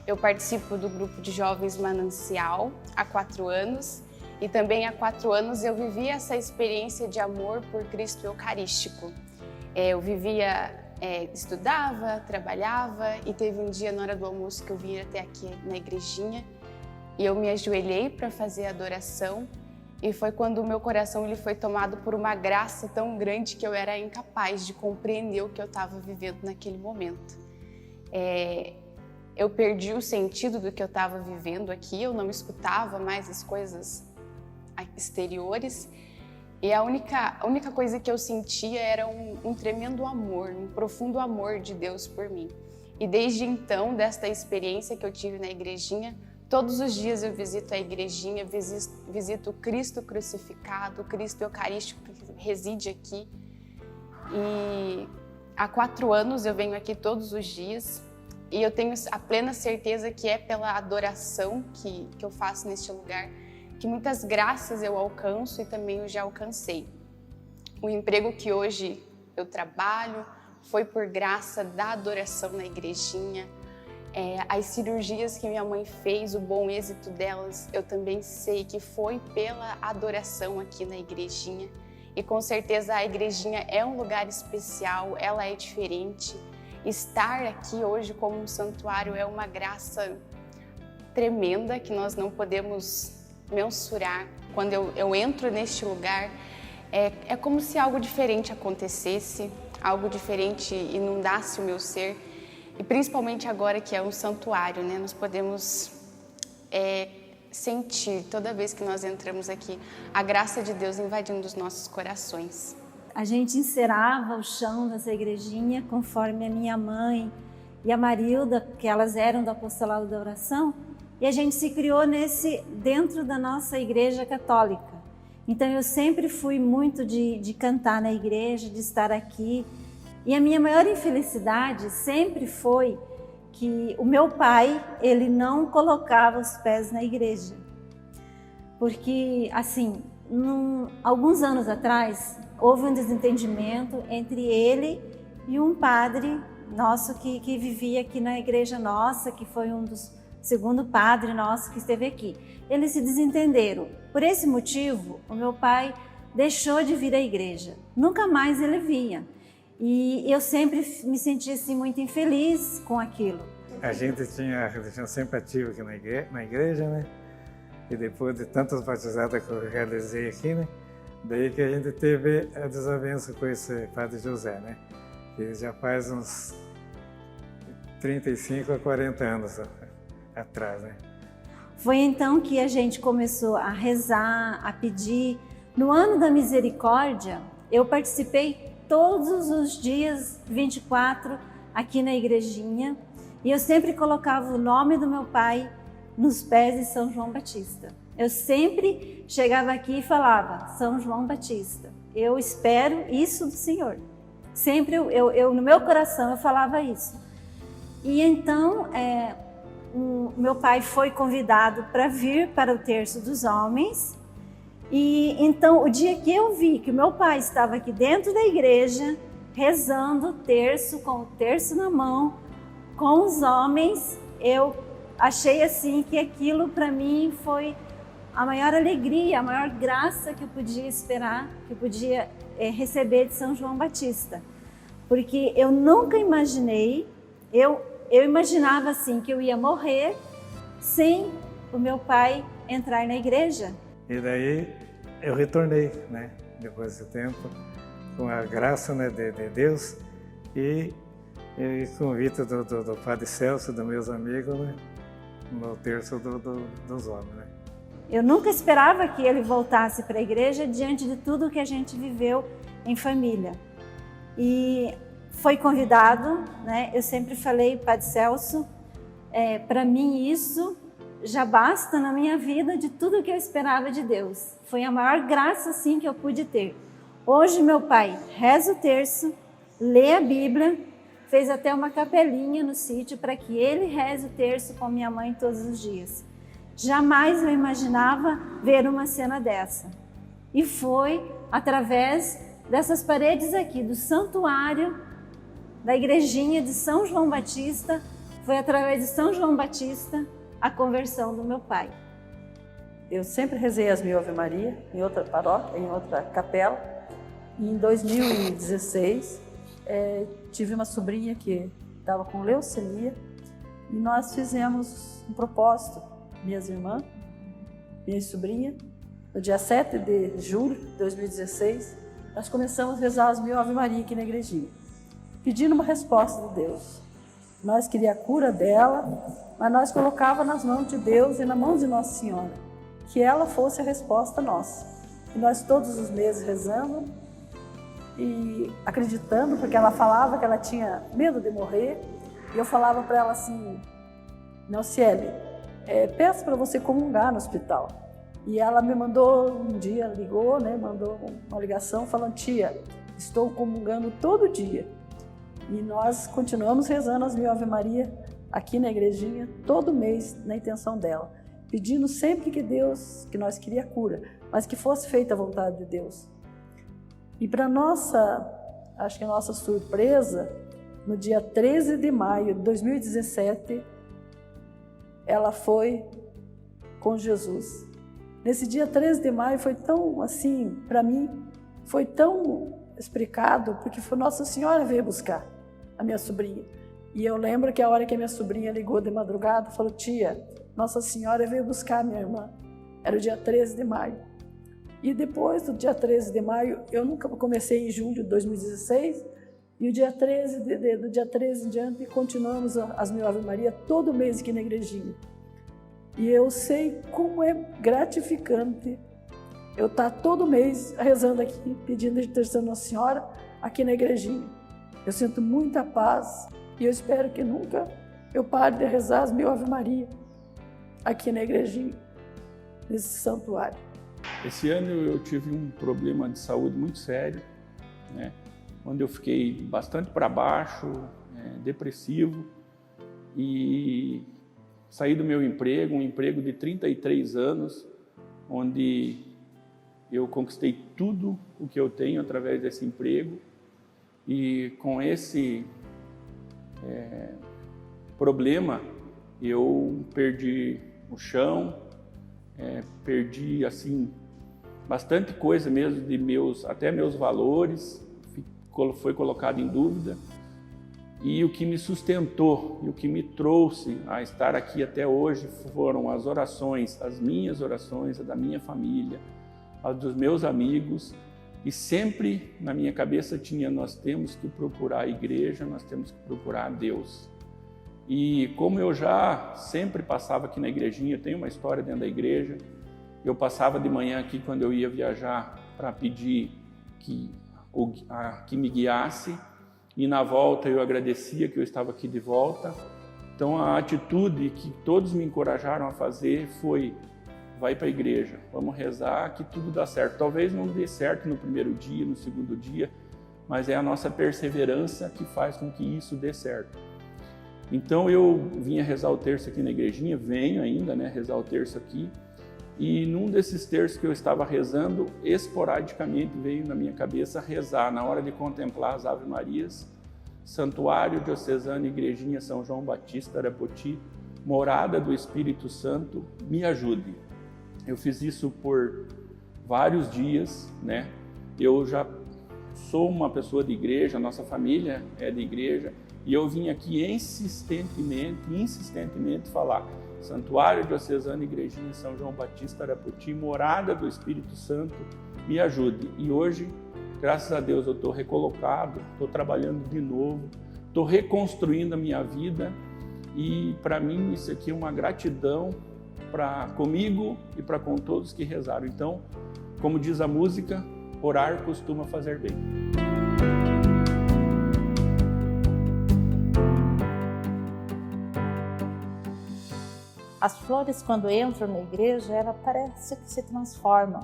Speaker 18: Eu participo do grupo de jovens Manancial há 4 anos e também há 4 anos eu vivi essa experiência de amor por Cristo Eucarístico. Eu estudava, trabalhava e teve um dia na hora do almoço que eu vim até aqui na igrejinha e eu me ajoelhei para fazer a adoração e foi quando o meu coração ele foi tomado por uma graça tão grande que eu era incapaz de compreender o que eu estava vivendo naquele momento. Eu perdi o sentido do que eu estava vivendo aqui, eu não escutava mais as coisas exteriores e a única coisa que eu sentia era um tremendo amor, um profundo amor de Deus por mim. E desde então, desta experiência que eu tive na igrejinha, todos os dias eu visito a igrejinha, visito o Cristo crucificado, o Cristo Eucarístico que reside aqui. E há 4 anos eu venho aqui todos os dias e eu tenho a plena certeza que é pela adoração que eu faço neste lugar que muitas graças eu alcanço e também eu já alcancei. O emprego que hoje eu trabalho foi por graça da adoração na igrejinha. As cirurgias que minha mãe fez, o bom êxito delas, eu também sei que foi pela adoração aqui na igrejinha. E com certeza a igrejinha é um lugar especial, ela é diferente. Estar aqui hoje como um santuário é uma graça tremenda que nós não podemos mensurar. Quando eu entro neste lugar, é como se algo diferente acontecesse, algo diferente inundasse o meu ser. E principalmente agora que é um santuário, né? Nós podemos sentir, toda vez que nós entramos aqui, a graça de Deus invadindo os nossos corações.
Speaker 19: A gente encerava o chão dessa igrejinha conforme a minha mãe e a Marilda, que elas eram do apostolado da oração, e a gente se criou dentro da nossa igreja católica. Então eu sempre fui muito de cantar na igreja, de estar aqui. E a minha maior infelicidade sempre foi que o meu pai, ele não colocava os pés na igreja. Porque, assim, alguns anos atrás, houve um desentendimento entre ele e um padre nosso que vivia aqui na igreja nossa, que foi segundo padre nosso que esteve aqui. Eles se desentenderam. Por esse motivo, o meu pai deixou de vir à igreja. Nunca mais ele vinha. E eu sempre me sentia assim, muito infeliz com aquilo.
Speaker 20: A gente tinha a religião sempre ativa aqui na igreja, né? E depois de tantas batizadas que eu realizei aqui, né? Daí que a gente teve a desavença com esse padre José, né? Ele já faz uns 35 a 40 anos atrás, né?
Speaker 19: Foi então que a gente começou a rezar, a pedir. No ano da misericórdia, eu participei todos os dias 24 aqui na igrejinha e eu sempre colocava o nome do meu pai nos pés de São João Batista. Eu sempre chegava aqui e falava, São João Batista, eu espero isso do Senhor. Sempre eu no meu coração eu falava isso. E então meu pai foi convidado para vir para o terço dos homens. E então o dia que eu vi que o meu pai estava aqui dentro da igreja, rezando o terço, com o terço na mão, com os homens, eu achei assim que aquilo para mim foi a maior alegria, a maior graça que eu podia esperar, que eu podia receber de São João Batista. Porque eu nunca imaginei, eu eu imaginava assim que eu ia morrer sem o meu pai entrar na igreja.
Speaker 20: E daí eu retornei, né? Depois desse tempo, com a graça, né, de Deus e convite do Padre Celso, dos meus amigos, né, no terço dos homens, né?
Speaker 19: Eu nunca esperava que ele voltasse para a igreja diante de tudo que a gente viveu em família. E foi convidado, né? Eu sempre falei, Padre Celso, para mim isso já basta na minha vida de tudo que eu esperava de Deus. Foi a maior graça, assim, que eu pude ter. Hoje, meu pai reza o terço, lê a Bíblia, fez até uma capelinha no sítio para que ele reze o terço com minha mãe todos os dias. Jamais eu imaginava ver uma cena dessa. E foi através dessas paredes aqui, do santuário da igrejinha de São João Batista, foi através de São João Batista a conversão do meu pai.
Speaker 8: Eu sempre rezei as 1000 Ave Maria em outra paróquia, em outra capela. E em 2016, tive uma sobrinha que estava com leucemia e nós fizemos um propósito, minhas irmãs, minha sobrinha, no dia 7 de julho de 2016, nós começamos a rezar as 1000 Ave Maria aqui na igrejinha, pedindo uma resposta de Deus. Nós queríamos a cura dela, mas nós colocava nas mãos de Deus e nas mãos de Nossa Senhora, que ela fosse a resposta nossa. E nós todos os meses rezando e acreditando, porque ela falava que ela tinha medo de morrer, e eu falava para ela assim, Nelciele, peço para você comungar no hospital. E ela me mandou um dia, ligou, né, mandou uma ligação falando, tia, estou comungando todo dia. E nós continuamos rezando as 1000 Ave Maria aqui na igrejinha, todo mês, na intenção dela, pedindo sempre que nós queria cura, mas que fosse feita a vontade de Deus. E para acho que a nossa surpresa, no dia 13 de maio de 2017, ela foi com Jesus. Nesse dia 13 de maio foi tão, assim, para mim, foi tão explicado, porque foi Nossa Senhora veio buscar a minha sobrinha. E eu lembro que a hora que a minha sobrinha ligou de madrugada, falou, tia, Nossa Senhora veio buscar a minha irmã. Era o dia 13 de maio. E depois do dia 13 de maio, eu nunca comecei em julho de 2016, e o dia 13, do dia 13 em diante, continuamos as 1000 Ave Maria todo mês aqui na igrejinha. E eu sei como é gratificante eu estar todo mês rezando aqui, pedindo a intercessão da Nossa Senhora aqui na igrejinha. Eu sinto muita paz e eu espero que nunca eu pare de rezar as 1000 Ave Maria aqui na igrejinha, nesse santuário.
Speaker 21: Esse ano eu tive um problema de saúde muito sério, né? Onde eu fiquei bastante para baixo, depressivo, e saí do meu emprego, um emprego de 33 anos, onde eu conquistei tudo o que eu tenho através desse emprego, e com esse problema eu perdi o chão, perdi assim bastante coisa mesmo, até meus valores foi colocado em dúvida, e o que me sustentou e o que me trouxe a estar aqui até hoje foram as orações, as minhas orações, a da minha família, as dos meus amigos, e sempre na minha cabeça tinha, nós temos que procurar a igreja, nós temos que procurar a Deus. E como eu já sempre passava aqui na igrejinha, eu tenho uma história dentro da igreja, eu passava de manhã aqui quando eu ia viajar para pedir que me guiasse, e na volta eu agradecia que eu estava aqui de volta. Então a atitude que todos me encorajaram a fazer foi, vai para a igreja, vamos rezar que tudo dá certo. Talvez não dê certo no primeiro dia, no segundo dia, mas é a nossa perseverança que faz com que isso dê certo. Então eu vinha rezar o terço aqui na igrejinha, venho ainda, né, rezar o terço aqui, e num desses terços que eu estava rezando, esporadicamente veio na minha cabeça rezar, na hora de contemplar as Ave Marias, Santuário Diocesano Igrejinha São João Batista, Arapoti, Morada do Espírito Santo, me ajude. Eu fiz isso por vários dias, né? Eu já sou uma pessoa de igreja, nossa família é de igreja, E eu vim aqui insistentemente falar: Santuário Diocesano Igrejinha São João Batista Arapoti, morada do Espírito Santo, me ajude. E hoje, graças a Deus, eu estou recolocado, estou trabalhando de novo, estou reconstruindo a minha vida. E para mim isso aqui é uma gratidão comigo e para com todos que rezaram. Então, como diz a música, orar costuma fazer bem.
Speaker 11: As flores, quando entram na igreja, ela parece que se transformam.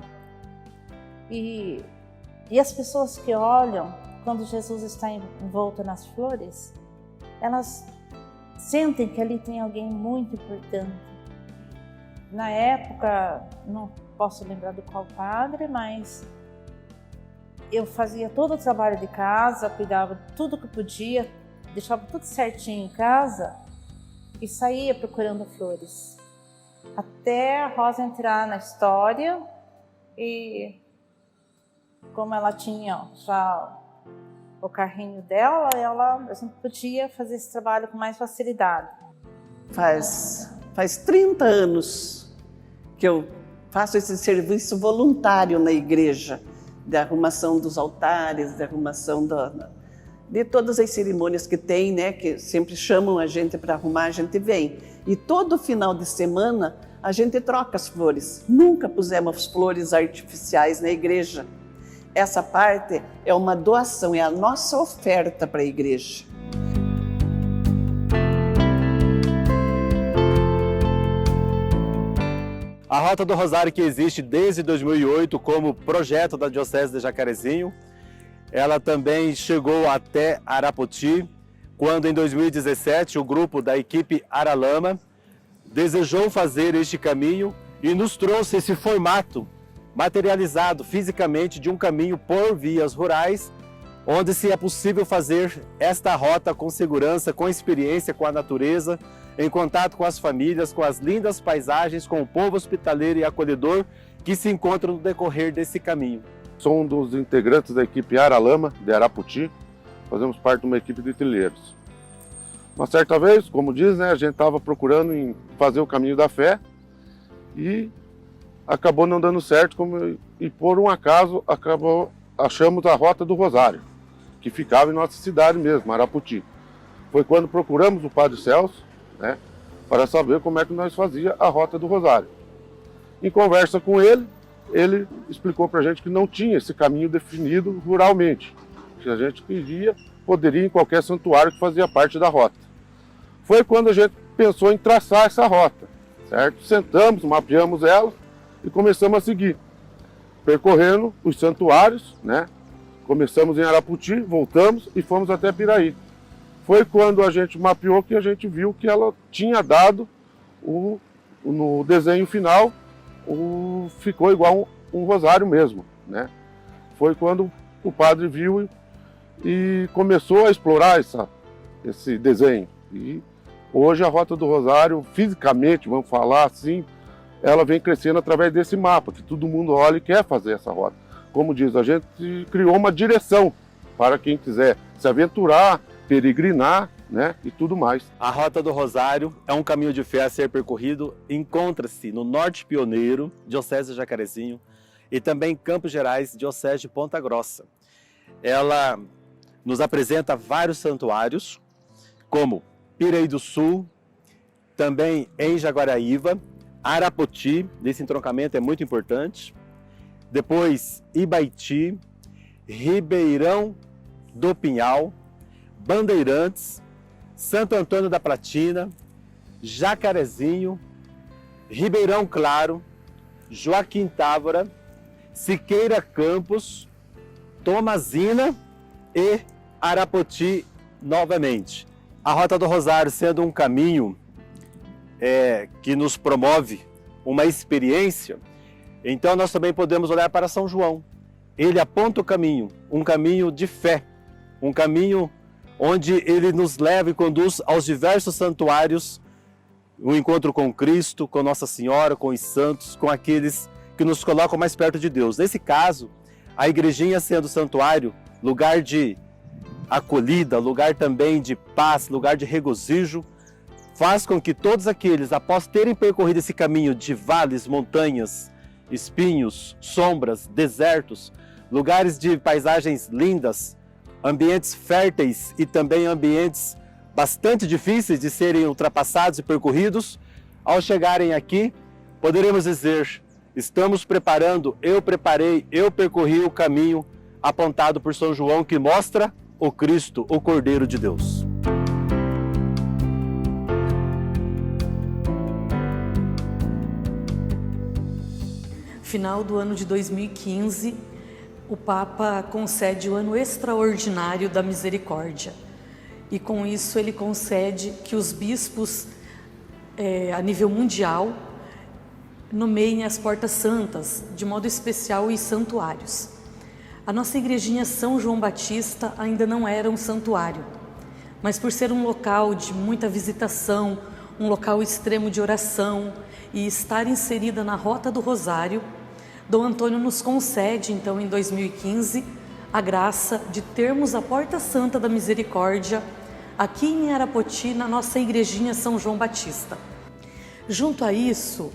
Speaker 11: E as pessoas que olham, quando Jesus está envolto nas flores, elas sentem que ali tem alguém muito importante. Na época, não posso lembrar do qual padre, mas eu fazia todo o trabalho de casa, cuidava de tudo que podia, deixava tudo certinho em casa e saía procurando flores. Até a Rosa entrar na história e como ela tinha já o carrinho dela, a gente podia fazer esse trabalho com mais facilidade.
Speaker 5: Faz 30 anos que eu faço esse serviço voluntário na igreja, de arrumação dos altares, de arrumação de todas as cerimônias que tem, né, que sempre chamam a gente para arrumar, a gente vem. E todo final de semana a gente troca as flores. Nunca pusemos flores artificiais na igreja. Essa parte é uma doação, é a nossa oferta para a igreja.
Speaker 1: A Rota do Rosário, que existe desde 2008 como projeto da Diocese de Jacarezinho, ela também chegou até Arapoti, quando em 2017 o grupo da equipe Aralama desejou fazer este caminho e nos trouxe esse formato materializado fisicamente de um caminho por vias rurais, onde se é possível fazer esta rota com segurança, com experiência com a natureza, em contato com as famílias, com as lindas paisagens, com o povo hospitaleiro e acolhedor que se encontram no decorrer desse caminho.
Speaker 22: Sou um dos integrantes da equipe Aralama, de Arapoti, fazemos parte de uma equipe de trilheiros. Uma certa vez, como diz, né, a gente estava procurando em fazer o caminho da fé e acabou não dando certo, e por um acaso achamos a Rota do Rosário, que ficava em nossa cidade mesmo, Arapoti. Foi quando procuramos o Padre Celso, né, para saber como é que nós fazia a Rota do Rosário. Em conversa com ele explicou para a gente que não tinha esse caminho definido ruralmente, que a gente poderia ir em qualquer santuário que fazia parte da rota. Foi quando a gente pensou em traçar essa rota, certo? Sentamos, mapeamos ela e começamos a seguir, percorrendo os santuários, né? Começamos em Arapoti, voltamos e fomos até Piraí. Foi quando a gente mapeou que a gente viu que ela tinha dado, no desenho final, ficou igual um rosário mesmo, né? Foi quando o padre viu e começou a explorar esse desenho. E hoje a Rota do Rosário, fisicamente, vamos falar assim, ela vem crescendo através desse mapa, que todo mundo olha e quer fazer essa rota. Como diz, a gente criou uma direção para quem quiser se aventurar, peregrinar, né, e tudo mais.
Speaker 1: A Rota do Rosário é um caminho de fé a ser percorrido, encontra-se no Norte Pioneiro, Diocese de Jacarezinho, e também em Campos Gerais, Diocese de Ponta Grossa. Ela nos apresenta vários santuários, como Piraí do Sul, também em Jaguaraíva, Arapoti, desse entroncamento é muito importante, depois Ibaiti, Ribeirão do Pinhal, Bandeirantes, Santo Antônio da Platina, Jacarezinho, Ribeirão Claro, Joaquim Távora, Siqueira Campos, Tomazina e Arapoti novamente. A Rota do Rosário sendo um caminho que nos promove uma experiência, então nós também podemos olhar para São João. Ele aponta o caminho, um caminho de fé, um caminho onde ele nos leva e conduz aos diversos santuários, o encontro com Cristo, com Nossa Senhora, com os santos, com aqueles que nos colocam mais perto de Deus. Nesse caso, a igrejinha sendo santuário, lugar de acolhida, lugar também de paz, lugar de regozijo, faz com que todos aqueles, após terem percorrido esse caminho de vales, montanhas, espinhos, sombras, desertos, lugares de paisagens lindas, ambientes férteis e também ambientes bastante difíceis de serem ultrapassados e percorridos, ao chegarem aqui, poderemos dizer: estamos preparando, eu preparei, eu percorri o caminho apontado por São João, que mostra o Cristo, o Cordeiro de Deus.
Speaker 2: Final do ano de 2015, o Papa concede o ano extraordinário da misericórdia. E com isso ele concede que os bispos, a nível mundial, nomeiem as portas santas, de modo especial os santuários. A nossa igrejinha São João Batista ainda não era um santuário, mas por ser um local de muita visitação, um local extremo de oração e estar inserida na Rota do Rosário, Dom Antônio nos concede, então, em 2015, a graça de termos a Porta Santa da Misericórdia aqui em Arapoti, na nossa igrejinha São João Batista. Junto a isso,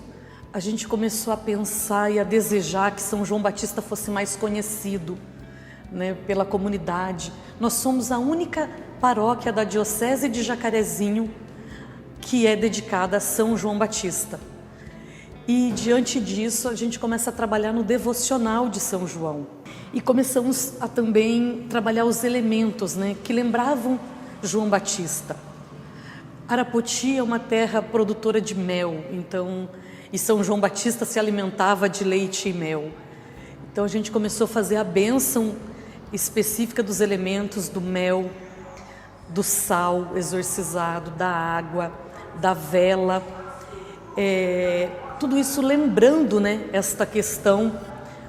Speaker 2: a gente começou a pensar e a desejar que São João Batista fosse mais conhecido, né, pela comunidade. Nós somos a única paróquia da Diocese de Jacarezinho que é dedicada a São João Batista. E diante disso, a gente começa a trabalhar no devocional de São João. E começamos a também trabalhar os elementos, né, que lembravam João Batista. Arapoti é uma terra produtora de mel, então, e São João Batista se alimentava de leite e mel. Então a gente começou a fazer a bênção específica dos elementos do mel, do sal exorcizado, da água, da vela, tudo isso lembrando, né, esta questão,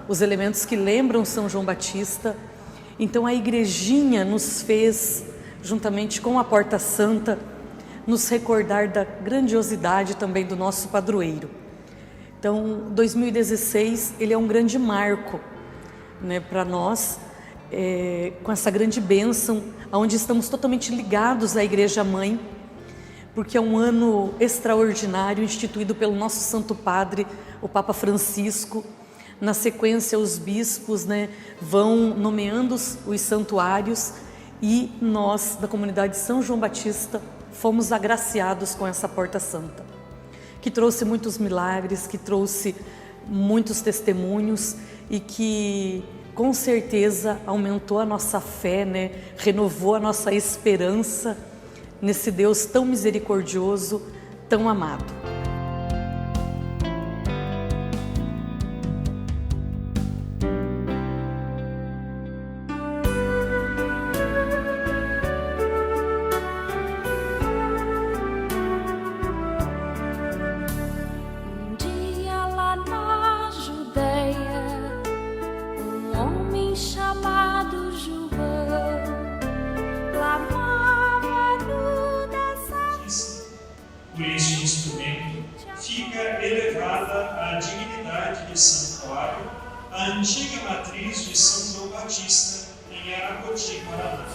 Speaker 2: os elementos que lembram São João Batista. Então a igrejinha nos fez, juntamente com a Porta Santa, nos recordar da grandiosidade também do nosso padroeiro. Então 2016 ele é um grande marco, né, para nós, com essa grande bênção, onde estamos totalmente ligados à Igreja Mãe, porque é um ano extraordinário instituído pelo nosso Santo Padre, o Papa Francisco. Na sequência, os bispos, né, vão nomeando os santuários e nós, da comunidade São João Batista, fomos agraciados com essa Porta Santa, que trouxe muitos milagres, que trouxe muitos testemunhos e que, com certeza, aumentou a nossa fé, né, renovou a nossa esperança nesse Deus tão misericordioso, tão amado.
Speaker 3: Um dia lá na Judeia, um homem chamado João clamava.
Speaker 23: Por este instrumento fica elevada à dignidade de santuário a antiga matriz de São João Batista em Arapoti, Paraná.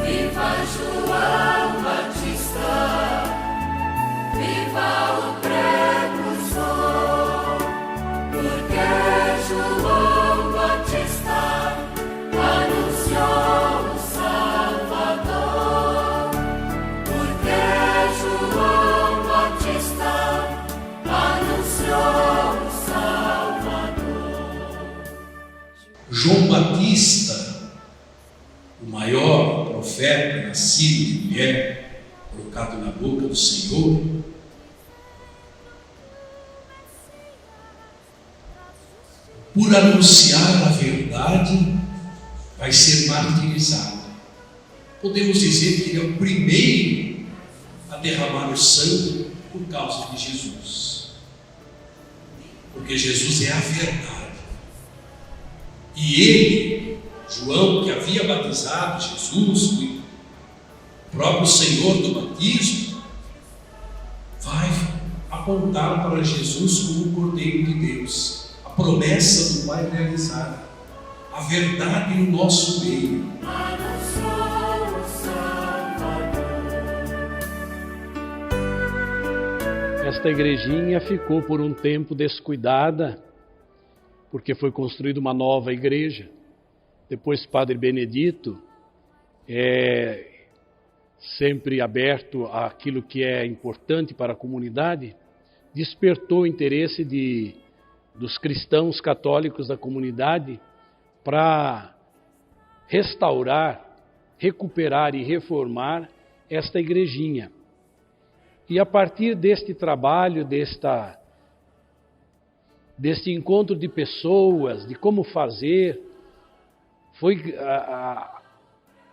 Speaker 3: Viva João Batista, viva o precursor, porque João Batista anunciou o Salvador, porque João Batista anunciou o Salvador.
Speaker 24: João Batista, o maior profeta nascido de mulher, colocado na boca do Senhor, por anunciar a verdade, vai ser martirizado. Podemos dizer que ele é o primeiro a derramar o sangue por causa de Jesus. Porque Jesus é a verdade. E ele, João, que havia batizado Jesus, o próprio Senhor do batismo, vai apontar para Jesus como o Cordeiro de Deus, a promessa do Pai realizada. a verdade no nosso meio.
Speaker 6: Esta igrejinha ficou por um tempo descuidada, porque foi construída uma nova igreja. Depois Padre Benedito, sempre aberto àquilo que é importante para a comunidade, despertou o interesse dos cristãos católicos da comunidade para restaurar, recuperar e reformar esta igrejinha. E a partir deste trabalho, deste encontro de pessoas, de como fazer,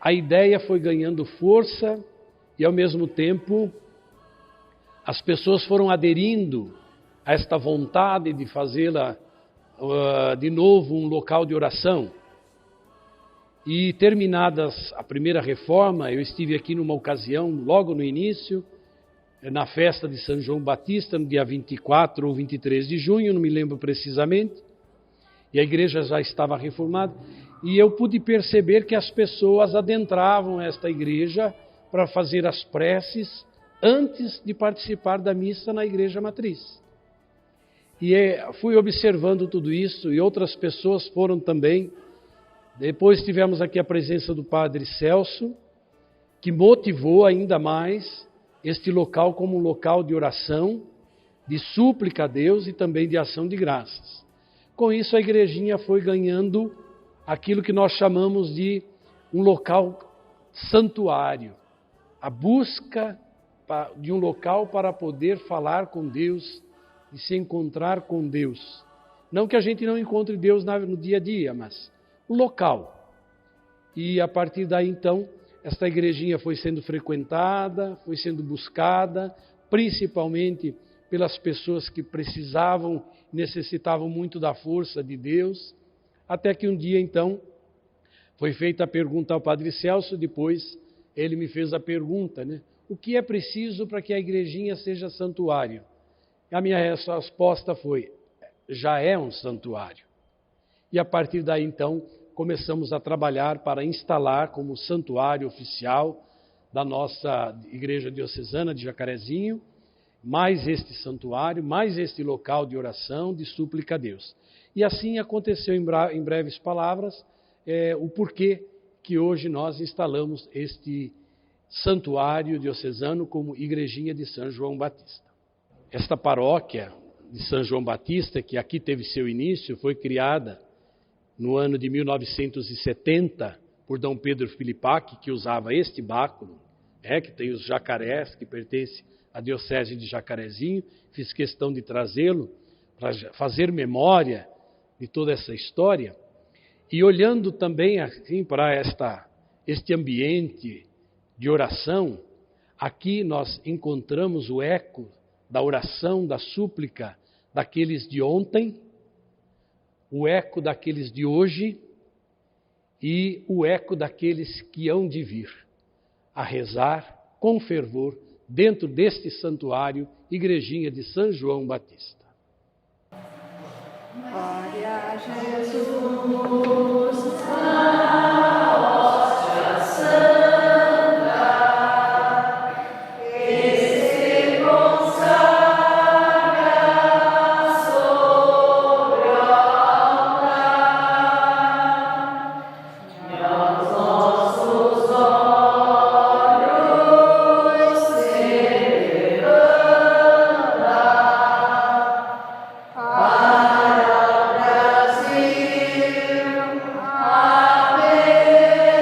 Speaker 6: a ideia foi ganhando força e, ao mesmo tempo, as pessoas foram aderindo a esta vontade de fazê-la de novo um local de oração. E terminadas a primeira reforma, eu estive aqui numa ocasião, logo no início, na festa de São João Batista, no dia 24 ou 23 de junho, não me lembro precisamente, e a igreja já estava reformada, e eu pude perceber que as pessoas adentravam esta igreja para fazer as preces antes de participar da missa na igreja matriz. E fui observando tudo isso, e outras pessoas foram também. Depois tivemos aqui a presença do Padre Celso, que motivou ainda mais este local como um local de oração, de súplica a Deus e também de ação de graças. Com isso, a igrejinha foi ganhando aquilo que nós chamamos de um local santuário, a busca de um local para poder falar com Deus e se encontrar com Deus. Não que a gente não encontre Deus no dia a dia, mas o local. E a partir daí, então, esta igrejinha foi sendo frequentada, foi sendo buscada, principalmente pelas pessoas que precisavam, necessitavam muito da força de Deus, até que um dia, então, foi feita a pergunta ao Padre Celso, depois ele me fez a pergunta, né? O que é preciso para que a igrejinha seja santuário? A minha resposta foi, já é um santuário. E a partir daí, então, começamos a trabalhar para instalar como santuário oficial da nossa Igreja Diocesana de Jacarezinho, mais este santuário, mais este local de oração, de súplica a Deus. E assim aconteceu em breves palavras o porquê que hoje nós instalamos este santuário diocesano como Igrejinha de São João Batista. Esta paróquia de São João Batista, que aqui teve seu início, foi criada no ano de 1970, por Dom Pedro Filipac, que usava este báculo, que tem os jacarés, que pertence à Diocese de Jacarezinho. Fiz questão de trazê-lo para fazer memória de toda essa história. E olhando também assim, para este ambiente de oração, aqui nós encontramos o eco da oração, da súplica daqueles de ontem, o eco daqueles de hoje e o eco daqueles que hão de vir a rezar com fervor dentro deste santuário, Igrejinha de São João Batista.
Speaker 3: Glória a Jesus, a hóstia santa. Amém.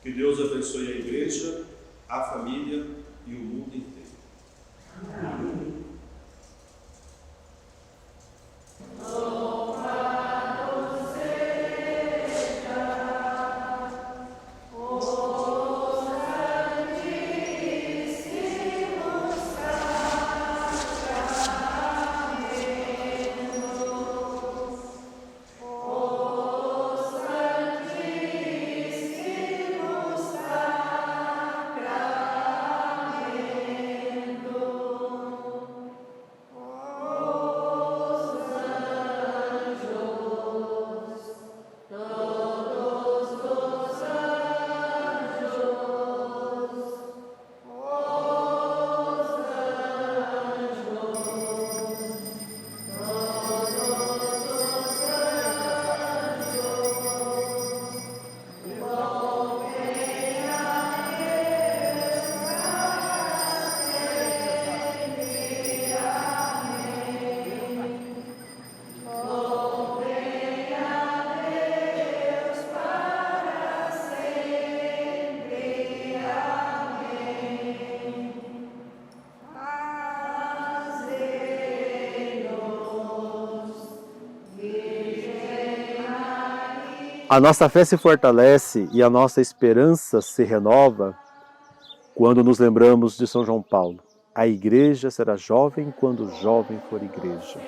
Speaker 7: Que Deus abençoe a igreja, a família e o mundo inteiro. Amém.
Speaker 1: A nossa fé se fortalece e a nossa esperança se renova quando nos lembramos de São João Paulo. A igreja será jovem quando o jovem for igreja.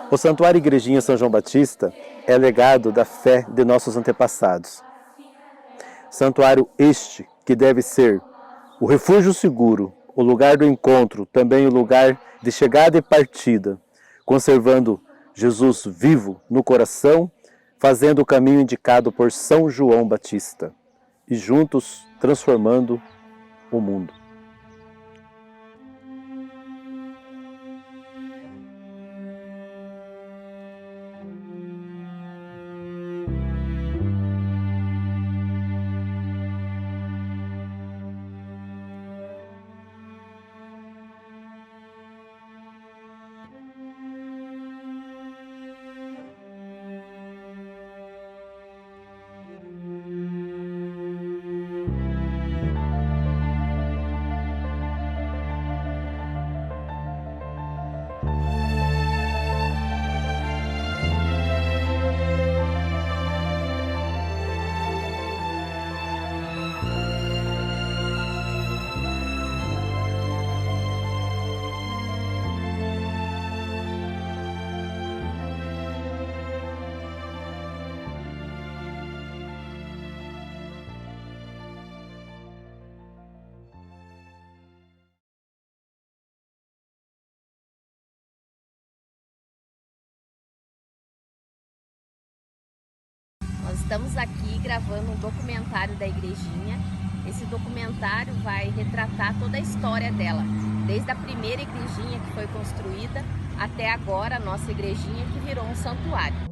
Speaker 1: O Santuário Igrejinha São João Batista é legado da fé de nossos antepassados. Santuário este que deve ser o refúgio seguro, o lugar do encontro, também o lugar de chegada e partida, conservando Jesus vivo no coração, fazendo o caminho indicado por São João Batista e juntos transformando o mundo.
Speaker 14: Nós estamos aqui gravando um documentário da igrejinha. Esse documentário vai retratar toda a história dela, desde a primeira igrejinha que foi construída até agora a nossa igrejinha que virou um santuário.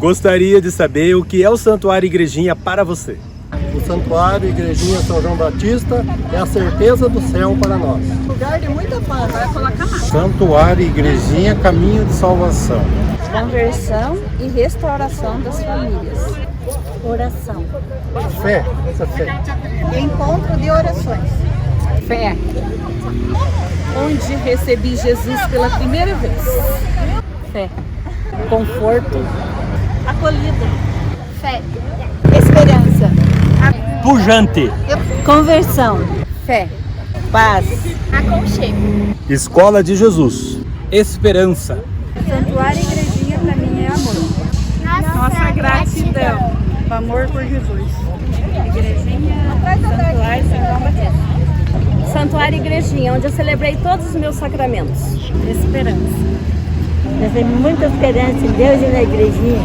Speaker 4: Gostaria de saber o que é o Santuário Igrejinha para você.
Speaker 9: O Santuário Igrejinha São João Batista é a certeza do céu para nós.
Speaker 3: Lugar de muita paz. Vai colocar mais.
Speaker 10: Santuário Igrejinha, caminho de salvação.
Speaker 3: Conversão e restauração das famílias.
Speaker 19: Oração.
Speaker 9: Fé, essa fé.
Speaker 3: Encontro de orações. Fé. Onde recebi Jesus pela primeira vez.
Speaker 19: Fé.
Speaker 3: Conforto.
Speaker 19: Acolhida.
Speaker 3: Fé. Esperança.
Speaker 4: Pujante.
Speaker 19: Conversão.
Speaker 3: Fé. Paz.
Speaker 19: Aconchego.
Speaker 4: Escola de Jesus. Esperança.
Speaker 3: Santuário Igrejinha para mim é amor. Nossa gratidão. Amor por Jesus.
Speaker 12: Igrejinha, Santuário São João Batista. Santuário Igrejinha, onde eu celebrei todos os meus sacramentos.
Speaker 19: Esperança. Eu tenho muita esperança em Deus e na igrejinha.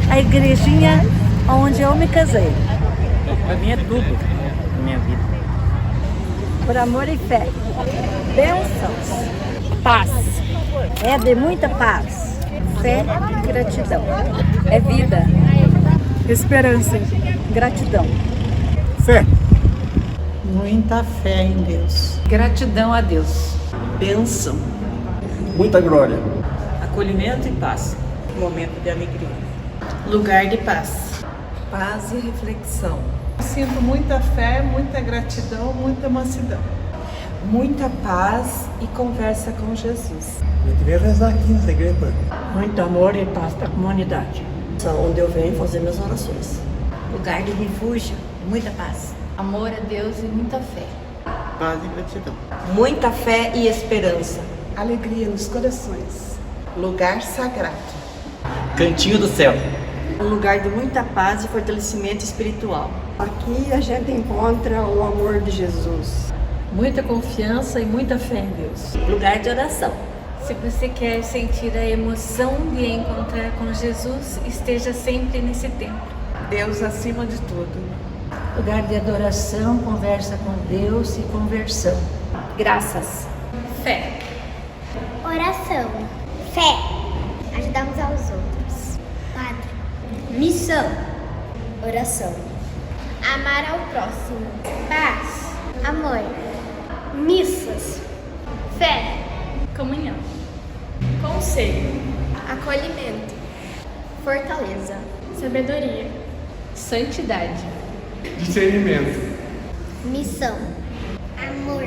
Speaker 19: A igrejinha onde eu me casei.
Speaker 13: Para mim é tudo na minha vida.
Speaker 19: Por amor e fé. Bênçãos.
Speaker 12: Paz.
Speaker 19: É de muita paz. Fé e gratidão.
Speaker 12: É vida.
Speaker 3: Esperança.
Speaker 19: Gratidão.
Speaker 4: Fé.
Speaker 3: Muita fé em Deus. Gratidão a Deus.
Speaker 5: Bênção.
Speaker 4: Muita glória.
Speaker 13: Acolhimento e paz. Momento de alegria.
Speaker 3: Lugar de paz.
Speaker 13: Paz e reflexão.
Speaker 3: Sinto muita fé, muita gratidão, muita mansidão.
Speaker 13: Muita paz e conversa com Jesus.
Speaker 9: Eu queria rezar aqui nessa igreja.
Speaker 13: Muito amor e paz para a comunidade.
Speaker 3: Onde eu venho fazer minhas orações.
Speaker 19: Lugar de refúgio, muita paz.
Speaker 12: Amor a Deus e muita fé.
Speaker 13: Paz e gratidão.
Speaker 12: Muita fé e esperança.
Speaker 3: Alegria nos corações. Lugar sagrado.
Speaker 13: Cantinho do céu.
Speaker 12: Um lugar de muita paz e fortalecimento espiritual.
Speaker 3: Aqui a gente encontra o amor de Jesus.
Speaker 2: Muita confiança e muita fé em Deus.
Speaker 19: Lugar de oração.
Speaker 12: Se você quer sentir a emoção de encontrar com Jesus, esteja sempre nesse templo.
Speaker 3: Deus acima de tudo.
Speaker 19: Lugar de adoração, conversa com Deus e conversão.
Speaker 12: Graças. Fé.
Speaker 25: Oração. Fé. Ajudamos aos outros. Padre. Missão. Oração. Amar ao próximo. Paz. Amor. Missas. Fé.
Speaker 12: Comunhão. Conselho.
Speaker 25: Acolhimento. Fortaleza. Sabedoria.
Speaker 12: Santidade.
Speaker 20: Discernimento.
Speaker 25: Missão. Amor.